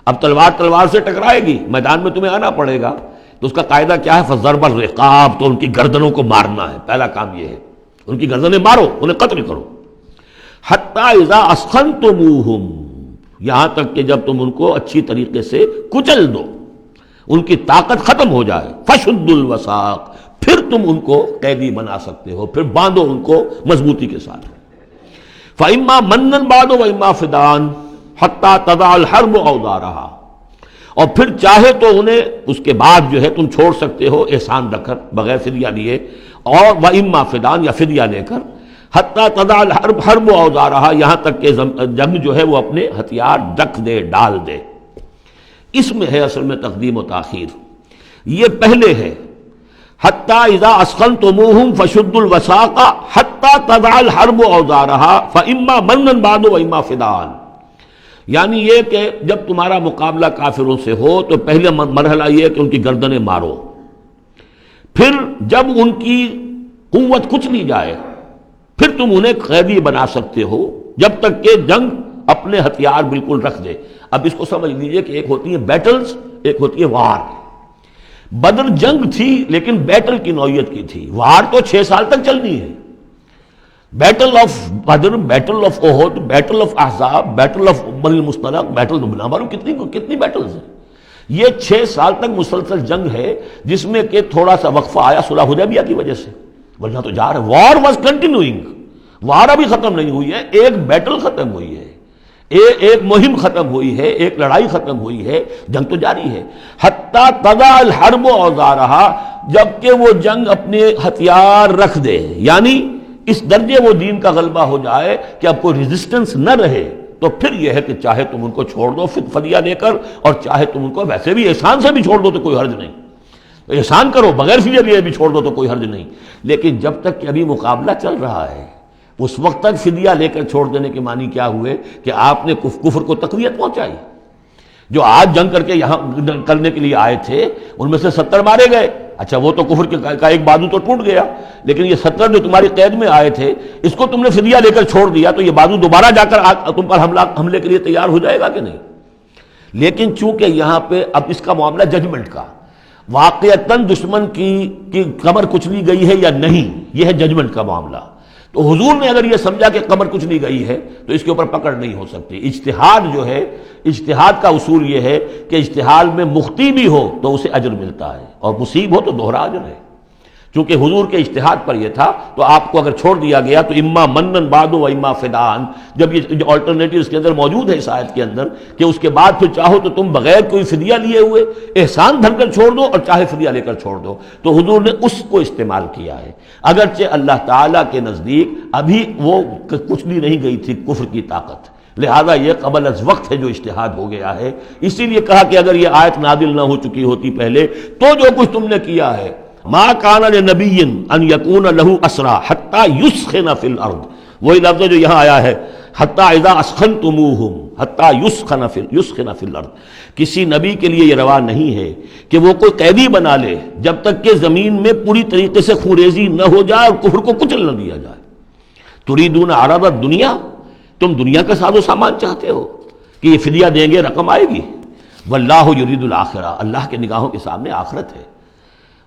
اب تلوار سے ٹکرائے گی، میدان میں تمہیں آنا پڑے گا، تو اس کا قاعدہ کیا ہے؟ فَضَرْبَ الرِّقَابِ، تو ان کی گردنوں کو مارنا ہے، پہلا کام یہ ہے، ان کی گردنیں مارو، انہیں قتل کرو۔ حَتَّى إِذَا أَسْخَنْتُمُوهُمْ، یہاں تک کہ جب تم ان کو اچھی طریقے سے کچل دو، ان کی طاقت ختم ہو جائے، فَشُدُّ الْوَثَاقِ، پھر تم ان کو قیدی بنا سکتے ہو، پھر باندھو ان کو مضبوطی کے ساتھ۔ فَإِمَّا مَنًّا بَعْدُ وَإِمَّا فِدَاءً حَتَّى تَضَعَ الْحَرْبُ أَوْزَارَهَا، اور پھر چاہے تو انہیں اس کے بعد جو ہے تم چھوڑ سکتے ہو احسان رکھ کر، بغیر فدیہ لیے، اور وَإِمَّا فِدَاءً، یا فدیہ لے کر، حَتَّى تَضَعَ الْحَرْبُ أَوْزَارَهَا، یہاں تک کہ جنگ جو ہے وہ اپنے ہتھیار رکھ دے، ڈال دے۔ اس میں ہے اصل میں تقدیم و تاخیر، یہ پہلے ہے حتیٰ اذا اسخنتموہم فشدوا الوثاق حتیٰ تضع الحرب اوزارها فاما منا بعد واما فداء، یعنی یہ کہ جب تمہارا مقابلہ کافروں سے ہو تو پہلے مرحلہ یہ ہے کہ ان کی گردنیں مارو، پھر جب ان کی قوت کچھ نہیں جائے پھر تم انہیں قیدی بنا سکتے ہو جب تک کہ جنگ اپنے ہتھیار بالکل رکھ دے۔ اب اس کو سمجھ لیجئے کہ ایک ہوتی ہیں بیٹلز، ایک ہوتی ہے وار۔ بدر جنگ تھی لیکن بیٹل کی نوعیت کی تھی، وار تو 6 سال تک چلنی ہے۔ Battle of Badr, battle of Uhud, battle of Ahzab, battle of بنی المصطلق، بیٹل نہ معلوم کتنی بیٹلز ہیں۔ یہ 6 سال تک مسلسل جنگ ہے جس میں کہ تھوڑا سا وقفہ آیا صلح حدیبیہ کی وجہ سے، ورنہ تو جا رہا ہے۔ وار واز کنٹینیوئنگ، وار ابھی ختم نہیں ہوئی ہے، ایک بیٹل ختم ہوئی ہے، ایک مہم ختم ہوئی ہے، ایک لڑائی ختم ہوئی ہے، جنگ تو جاری ہے۔ حتیٰ تضع الحرب اوزارہا، جبکہ وہ جنگ اپنے ہتھیار رکھ دے، یعنی اس درجے وہ دین کا غلبہ ہو جائے کہ اب کوئی ریزسٹنس نہ رہے، تو پھر یہ ہے کہ چاہے تم ان کو چھوڑ دو فدیہ دے کر، اور چاہے تم ان کو ویسے بھی احسان سے بھی چھوڑ دو تو کوئی حرج نہیں، احسان کرو بغیر فدیہ دیے بھی چھوڑ دو تو کوئی حرج نہیں۔ لیکن جب تک کہ ابھی مقابلہ چل رہا ہے اس وقت تک فدیہ لے کر چھوڑ دینے کے معنی کیا ہوئے کہ آپ نے کفر کو تقویت پہنچائی۔ جو آج جنگ کر کے یہاں کرنے کے لیے آئے تھے ان میں سے 70 مارے گئے، اچھا وہ تو کفر کا ایک بازو تو ٹوٹ گیا، لیکن یہ 70 جو تمہاری قید میں آئے تھے اس کو تم نے فدیہ لے کر چھوڑ دیا تو یہ بازو دوبارہ جا کر تم پر حملے کے لیے تیار ہو جائے گا کہ نہیں؟ لیکن چونکہ یہاں پہ اب اس کا معاملہ ججمنٹ کا، واقعتاً دشمن کی کمر کچلی گئی ہے یا نہیں، یہ ہے ججمنٹ کا معاملہ۔ تو حضور نے اگر یہ سمجھا کہ کمر کچھ نہیں گئی ہے تو اس کے اوپر پکڑ نہیں ہو سکتی۔ اجتہاد جو ہے، اجتہاد کا اصول یہ ہے کہ اجتہاد میں مخطی بھی ہو تو اسے اجر ملتا ہے اور مصیب ہو تو دوہرا اجر ہے۔ چونکہ حضور کے اجتہاد پر یہ تھا تو آپ کو اگر چھوڑ دیا گیا تو اما منن بعد و اما فدان، جب یہ آلٹرنیٹیو اس کے اندر موجود ہے اس آیت کے اندر کہ اس کے بعد پھر چاہو تو تم بغیر کوئی فدیہ لیے ہوئے احسان دھر کر چھوڑ دو اور چاہے فدیہ لے کر چھوڑ دو، تو حضور نے اس کو استعمال کیا ہے۔ اگرچہ اللہ تعالیٰ کے نزدیک ابھی وہ کچھ بھی نہیں گئی تھی کفر کی طاقت، لہذا یہ قبل از وقت ہے جو اجتہاد ہو گیا ہے۔ اسی لیے کہا کہ اگر یہ آیت نازل نہ ہو چکی ہوتی پہلے تو جو کچھ تم نے کیا ہے، ما کان لنبی ان یکون لہ اسری حتی یسخن فی الارض، وہی لفظ جو یہاں آیا ہے حتی اذا اسخنتموہم حتی یسخن فی الارض، کسی نبی کے لیے یہ روا نہیں ہے کہ وہ کوئی قیدی بنا لے جب تک کہ زمین میں پوری طریقے سے خونریزی نہ ہو جائے اور کفر کو کچل نہ دیا جائے۔ تریدون عرض الدنیا، تم دنیا کا ساز و سامان چاہتے ہو کہ یہ فدیہ دیں گے رقم آئے گی، واللہ یرید الآخرہ، اللہ کے نگاہوں کے سامنے آخرت ہے۔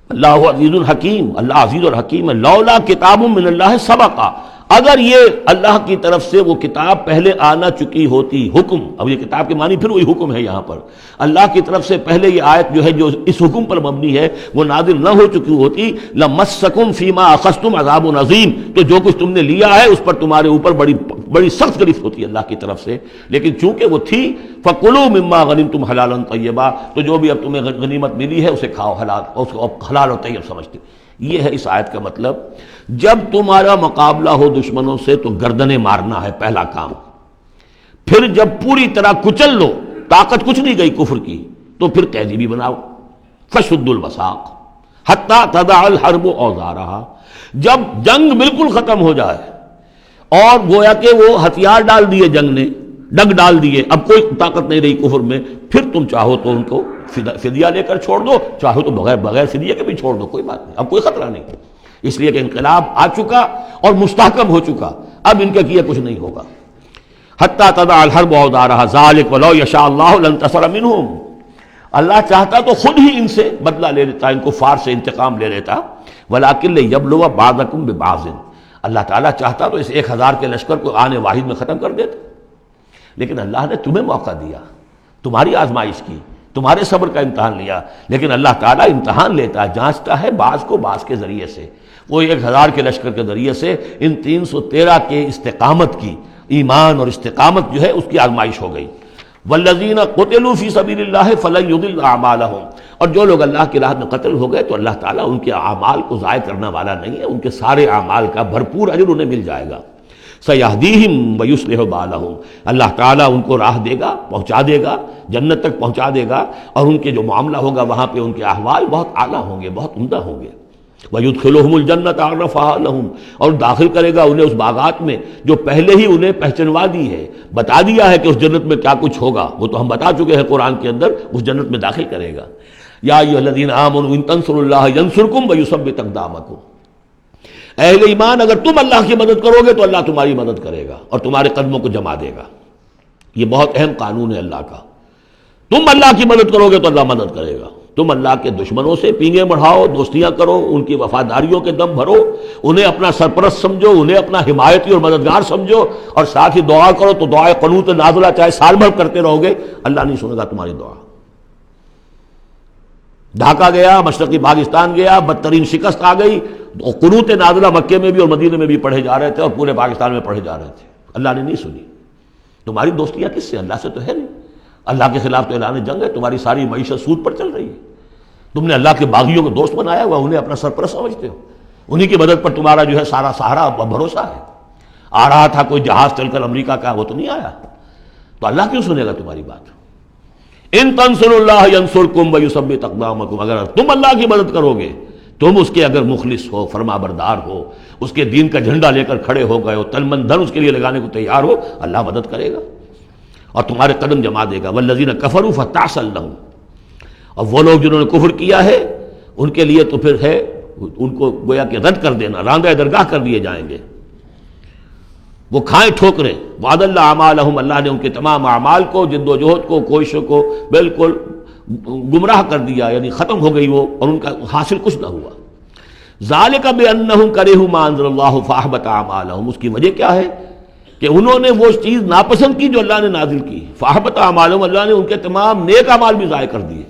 اللہ عزیز الحکیم، اللہ عزیز اور حکیم ہے۔ لولا کتاب من اللہ سبقا، اگر یہ اللہ کی طرف سے وہ کتاب پہلے آنا چکی ہوتی، حکم، اب یہ کتاب کے معنی پھر وہی حکم ہے یہاں پر، اللہ کی طرف سے پہلے یہ آیت جو ہے جو اس حکم پر مبنی ہے وہ نازل نہ ہو چکی ہوتی، لمسکم فیما اخذتم عذاب عظیم، تو جو کچھ تم نے لیا ہے اس پر تمہارے اوپر بڑی سخت گرفت ہوتی ہے اللہ کی طرف سے، لیکن چونکہ وہ تھی فَكُلُوا مِمَّا غَنِمْتُمْ حَلَالًا طَيِّبًا، تو جو بھی اب تمہیں غنیمت ملی ہے اسے کھاؤ حلال، اور اس کو حلال اور طیب سمجھتے۔ یہ ہے اس آیت کا مطلب، جب تمہارا مقابلہ ہو دشمنوں سے تو گردنیں مارنا ہے پہلا کام، پھر جب پوری طرح کچل لو، طاقت کچھ نہیں گئی کفر کی، تو پھر قیدی بھی بناؤ، فَشُدُّ الْوَثَاقَ حَتَّى تَضَعَ الْحَرْبُ أَوْزَارَهَا، جب جنگ بالکل ختم ہو جائے اور گویا کہ وہ ہتھیار ڈال دیے جنگ نے، ڈگ ڈال دیے، اب کوئی طاقت نہیں رہی کفر میں، پھر تم چاہو تو ان کو فدیہ لے کر چھوڑ دو، چاہو تو بغیر فدیہ کے بھی چھوڑ دو، کوئی بات نہیں، اب کوئی خطرہ نہیں، اس لیے کہ انقلاب آ چکا اور مستحکم ہو چکا، اب ان کے کیے کچھ نہیں ہوگا۔ حتی تضع الحرب اوزارہا ذالک ولو یشاء اللہ لانتصر منہم، اللہ چاہتا تو خود ہی ان سے بدلہ لے لیتا، ان کفار سے انتقام لے لیتا، ولکن لیبلو بعضکم ببعض، اللہ تعالیٰ چاہتا تو اس 1000 کے لشکر کو آنے واحد میں ختم کر دیتا، لیکن اللہ نے تمہیں موقع دیا، تمہاری آزمائش کی، تمہارے صبر کا امتحان لیا، لیکن اللہ تعالیٰ امتحان لیتا ہے، جانچتا ہے بعض کو بعض کے ذریعے سے، وہ 1000 کے لشکر کے ذریعے سے ان 313 کے استقامت کی، ایمان اور استقامت جو ہے اس کی آزمائش ہو گئی۔ والذین قتلوا فی سبیل اللہ فلن یضل اعمالہم، اور جو لوگ اللہ کی راہ میں قتل ہو گئے تو اللہ تعالیٰ ان کے اعمال کو ضائع کرنے والا نہیں ہے، ان کے سارے اعمال کا بھرپور اجر انہیں مل جائے گا۔ سیہدیہم ویصلح بالہم، اللہ تعالیٰ ان کو راہ دے گا، پہنچا دے گا، جنت تک پہنچا دے گا، اور ان کے جو معاملہ ہوگا وہاں پہ ان کے احوال بہت اعلیٰ ہوں گے، بہت عمدہ ہوں گے۔ وَيُدْخِلُهُمُ الْجَنَّةَ عَرَّفَهَا لَهُمْ، اور داخل کرے گا انہیں اس باغات میں جو پہلے ہی انہیں پہچنوا دی ہے، بتا دیا ہے کہ اس جنت میں کیا کچھ ہوگا، وہ تو ہم بتا چکے ہیں قرآن کے اندر، اس جنت میں داخل کرے گا۔ یا ایھا الذین آمنوا ان تنصروا اللہ ینصرکم ویثبت اقدامکم، اہل ایمان اگر تم اللہ کی مدد کرو گے تو اللہ تمہاری مدد کرے گا اور تمہارے قدموں کو جما دے گا۔ یہ بہت اہم قانون ہے اللہ کا، تم اللہ کی مدد کرو گے تو اللہ مدد کرے گا۔ تم اللہ کے دشمنوں سے پینگیں بڑھاؤ، دوستیاں کرو، ان کی وفاداریوں کے دم بھرو، انہیں اپنا سرپرست سمجھو، انہیں اپنا حمایتی اور مددگار سمجھو، اور ساتھ ہی دعا کرو تو دعائے قنوت نازلہ چاہے سال بھر کرتے رہو گے، اللہ نہیں سنے گا تمہاری دعا۔ ڈھاکہ گیا، مشرقی پاکستان گیا، بدترین شکست آ گئی، قنوت نازلہ مکے میں بھی اور مدینے میں بھی پڑھے جا رہے تھے اور پورے پاکستان میں پڑھے جا رہے تھے، اللہ نے نہیں سنی۔ تمہاری دوستیاں کس سے؟ اللہ سے تو ہے نہیں۔ اللہ کے خلاف تو اعلان جنگ ہے، تمہاری ساری معیشت سود پر چل رہی ہے، تم نے اللہ کے باغیوں کو دوست بنایا ہوا، انہیں اپنا سرپرست سمجھتے ہو، انہی کی مدد پر تمہارا جو ہے سارا سہارا بھروسہ ہے۔ آ رہا تھا کوئی جہاز چل کر امریکہ کا، وہ تو نہیں آیا، تو اللہ کیوں سنے گا تمہاری بات؟ ان تنصروا اللہ ینصرکم ویثبت اقدامکم، اگر تم اللہ کی مدد کرو گے، تم اس کے اگر مخلص ہو، فرما بردار ہو، اس کے دین کا جھنڈا لے کر کھڑے ہو گئے ہو، تن من دھن اس کے لیے لگانے کو تیار ہو، اللہ مدد کرے گا اور تمہارے قدم جما دے گا۔ والذین کفروا فتعسا لهم، اور وہ لوگ جنہوں نے کفر کیا ہے ان کے لیے تو پھر ہے ان کو گویا کہ رد کر دینا، راندہ درگاہ کر دیے جائیں گے، وہ کھائیں ٹھوکریں۔ وعد اللہ اعمالہم، اللہ نے ان کے تمام اعمال کو، جد و جہد کو، کوششوں کو بالکل گمراہ کر دیا، یعنی ختم ہو گئی وہ، اور ان کا حاصل کچھ نہ ہوا۔ ذالک بانہم کرہوا ما انزل اللہ فاحبط اعمالہم، اس کی وجہ کیا ہے کہ انہوں نے وہ چیز ناپسند کی جو اللہ نے نازل کی، فاحبط اعمالہم، اللہ نے ان کے تمام نیک اعمال بھی ضائع کر دیے۔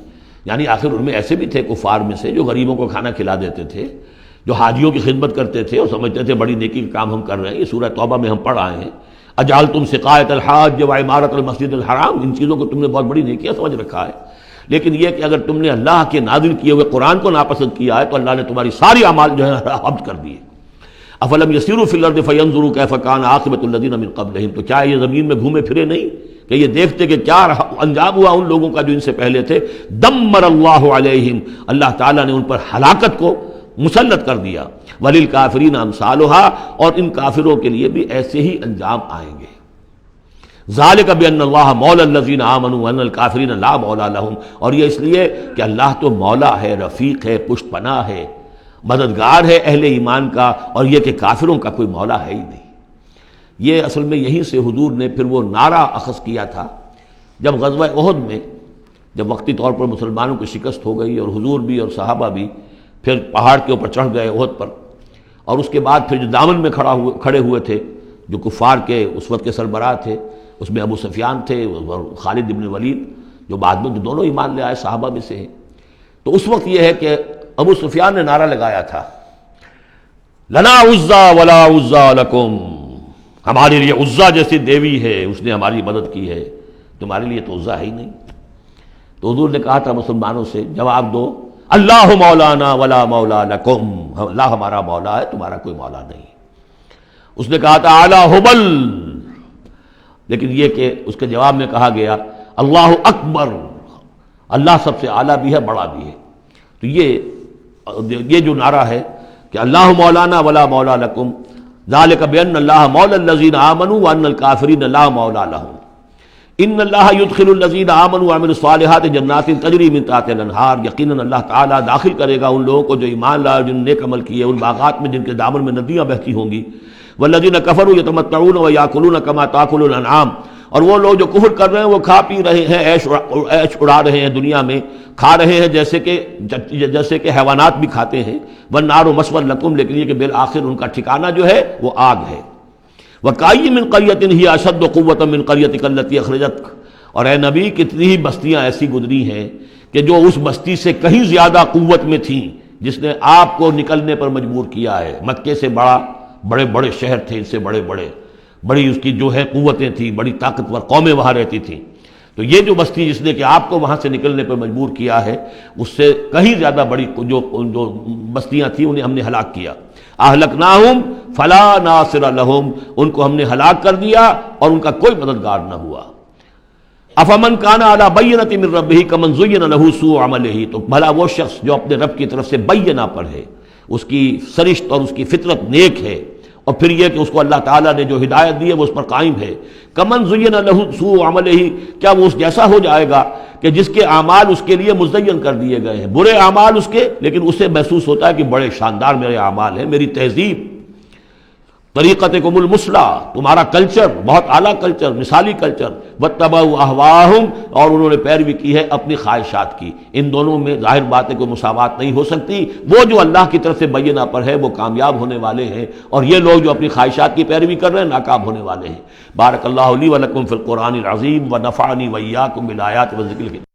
یعنی آخر ان میں ایسے بھی تھے کفار میں سے جو غریبوں کو کھانا کھلا دیتے تھے، جو حاجیوں کی خدمت کرتے تھے اور سمجھتے تھے بڑی نیکی کا کام ہم کر رہے ہیں۔ یہ سورہ توبہ میں ہم پڑھ آئے ہیں، اجعلتم سقایۃ الحاج وعمارۃ المسجد الحرام، ان چیزوں کو تم نے بہت بڑی نیکیاں سمجھ رکھا ہے، لیکن یہ کہ اگر تم نے اللہ کے نازل کیے ہوئے قرآن کو ناپسند کیا ہے تو اللہ نے تمہاری ساری اعمال جو ہے حبط کر دیے۔ افلم یسیروا فی الارض فینظروا کیف کان عاقبۃ الذین من قبلہم، تو کیا یہ زمین میں گھومے پھرے نہیں کہ یہ دیکھتے کہ کیا انجام ہوا ان لوگوں کا جو ان سے پہلے تھے؟ دمر اللہ علیہم، اللہ تعالیٰ نے ان پر ہلاکت کو مسلط کر دیا۔ وللکافرین امثالھا، اور ان کافروں کے لیے بھی ایسے ہی انجام آئیں گے۔ ذالک بان اللہ مولی الذین آمنوا وان الکافرین لا مولی لہم، اور یہ اس لیے کہ اللہ تو مولا ہے، رفیق ہے، پشت پناہ ہے، مددگار ہے اہل ایمان کا، اور یہ کہ کافروں کا کوئی مولا ہے ہی نہیں۔ یہ اصل میں یہیں سے حضور نے پھر وہ نعرہ اخذ کیا تھا جب غزوہ احد میں، جب وقتی طور پر مسلمانوں کی شکست ہو گئی اور حضور بھی اور صحابہ بھی پھر پہاڑ کے اوپر چڑھ گئے احد پر، اور اس کے بعد پھر جو دامن میں کھڑے ہوئے تھے جو کفار کے اس وقت کے سربراہ تھے، اس میں ابو سفیان تھے اور خالد بن ولید جو بعد میں جو دونوں ایمان لے آئے صحابہ میں سے ہیں۔ تو اس وقت یہ ہے کہ ابو سفیان نے نعرہ لگایا تھا، لنا عزا ولا عزا لکم، ہمارے لیے عزا جیسی دیوی ہے، اس نے ہماری مدد کی ہے، تمہارے لیے تو عزا ہے ہی نہیں۔ تو حضور نے کہا تھا مسلمانوں سے جواب دو، اللہ مولانا ولا مولا لکم، اللہ ہمارا مولا ہے، تمہارا کوئی مولا نہیں۔ اس نے کہا تھا اعلی حبل، لیکن یہ کہ اس کے جواب میں کہا گیا اللہ اکبر، اللہ سب سے اعلیٰ بھی ہے، بڑا بھی ہے۔ تو یہ جو نعرہ ہے کہ اللہ مولانا ولا مولا لکم، ذالک بان اللہ مولی الذین آمنوا وان الکافرین لا مولا لہم، ان اللہ یدخل الذین آمنوا وعملوا الصالحات جنات تجری من تحتها الانہار، یقیناً اللہ تعالیٰ داخل کرے گا ان لوگوں کو جو ایمان لائے، جن نے نیک عمل کیے، ان باغات میں جن کے دامن میں ندیاں بہتی ہوں گی۔ والذین کفروا یتمتعون ویاکلون کما تاکل الانعام، اور وہ لوگ جو کفر کر رہے ہیں وہ کھا پی رہے ہیں، عیش اڑا رہے ہیں دنیا میں، کھا رہے ہیں جیسے کہ حیوانات بھی کھاتے ہیں۔ والنار مثوی لکم، لیکن یہ کہ بالآخر ان کا ٹھکانہ جو ہے وہ آگ ہے۔ وکأی من قریۃ ہی اشد قوۃ من قریتک التی اخرجتک، اور اے نبی کتنی ہی بستیاں ایسی گزری ہیں کہ جو اس بستی سے کہیں زیادہ قوت میں تھیں جس نے آپ کو نکلنے پر مجبور کیا ہے۔ مکے سے بڑے بڑے شہر تھے، ان سے بڑی اس کی جو ہے قوتیں تھیں، بڑی طاقتور قومیں وہاں رہتی تھیں۔ تو یہ جو بستی جس نے کہ آپ کو وہاں سے نکلنے پر مجبور کیا ہے، اس سے کہیں زیادہ بڑی جو بستیاں تھیں انہیں ہم نے ہلاک کیا۔ اہلکناہم فلا ناصر لہم، ان کو ہم نے ہلاک کر دیا اور ان کا کوئی مددگار نہ ہوا۔ افمن کان علی بینۃ من ربہ کمن زین لہ سوء عملہ، تو بھلا وہ شخص جو اپنے رب کی طرف سے بینہ پر ہے، اس کی سرشت اور اس کی فطرت نیک ہے، اور پھر یہ کہ اس کو اللہ تعالیٰ نے جو ہدایت دی ہے وہ اس پر قائم ہے۔ کمن زین لہ سوء عملہ، کیا وہ اس جیسا ہو جائے گا کہ جس کے اعمال اس کے لیے مزین کر دیے گئے ہیں، برے اعمال اس کے، لیکن اسے محسوس ہوتا ہے کہ بڑے شاندار میرے اعمال ہیں، میری تہذیب، طریقتکم المثلیٰ، تمہارا کلچر بہت اعلیٰ کلچر، مثالی کلچر، واتبعوا اہواءہم، اور انہوں نے پیروی کی ہے اپنی خواہشات کی۔ ان دونوں میں ظاہر بات ہے کوئی مساوات نہیں ہو سکتی۔ وہ جو اللہ کی طرف سے بینہ پر ہے وہ کامیاب ہونے والے ہیں، اور یہ لوگ جو اپنی خواہشات کی پیروی کر رہے ہیں ناکام ہونے والے ہیں۔ بارک اللہ لی ولکم فی القرآن العظیم ونفعنی وإیاکم بالآیات والذکر الحکیم۔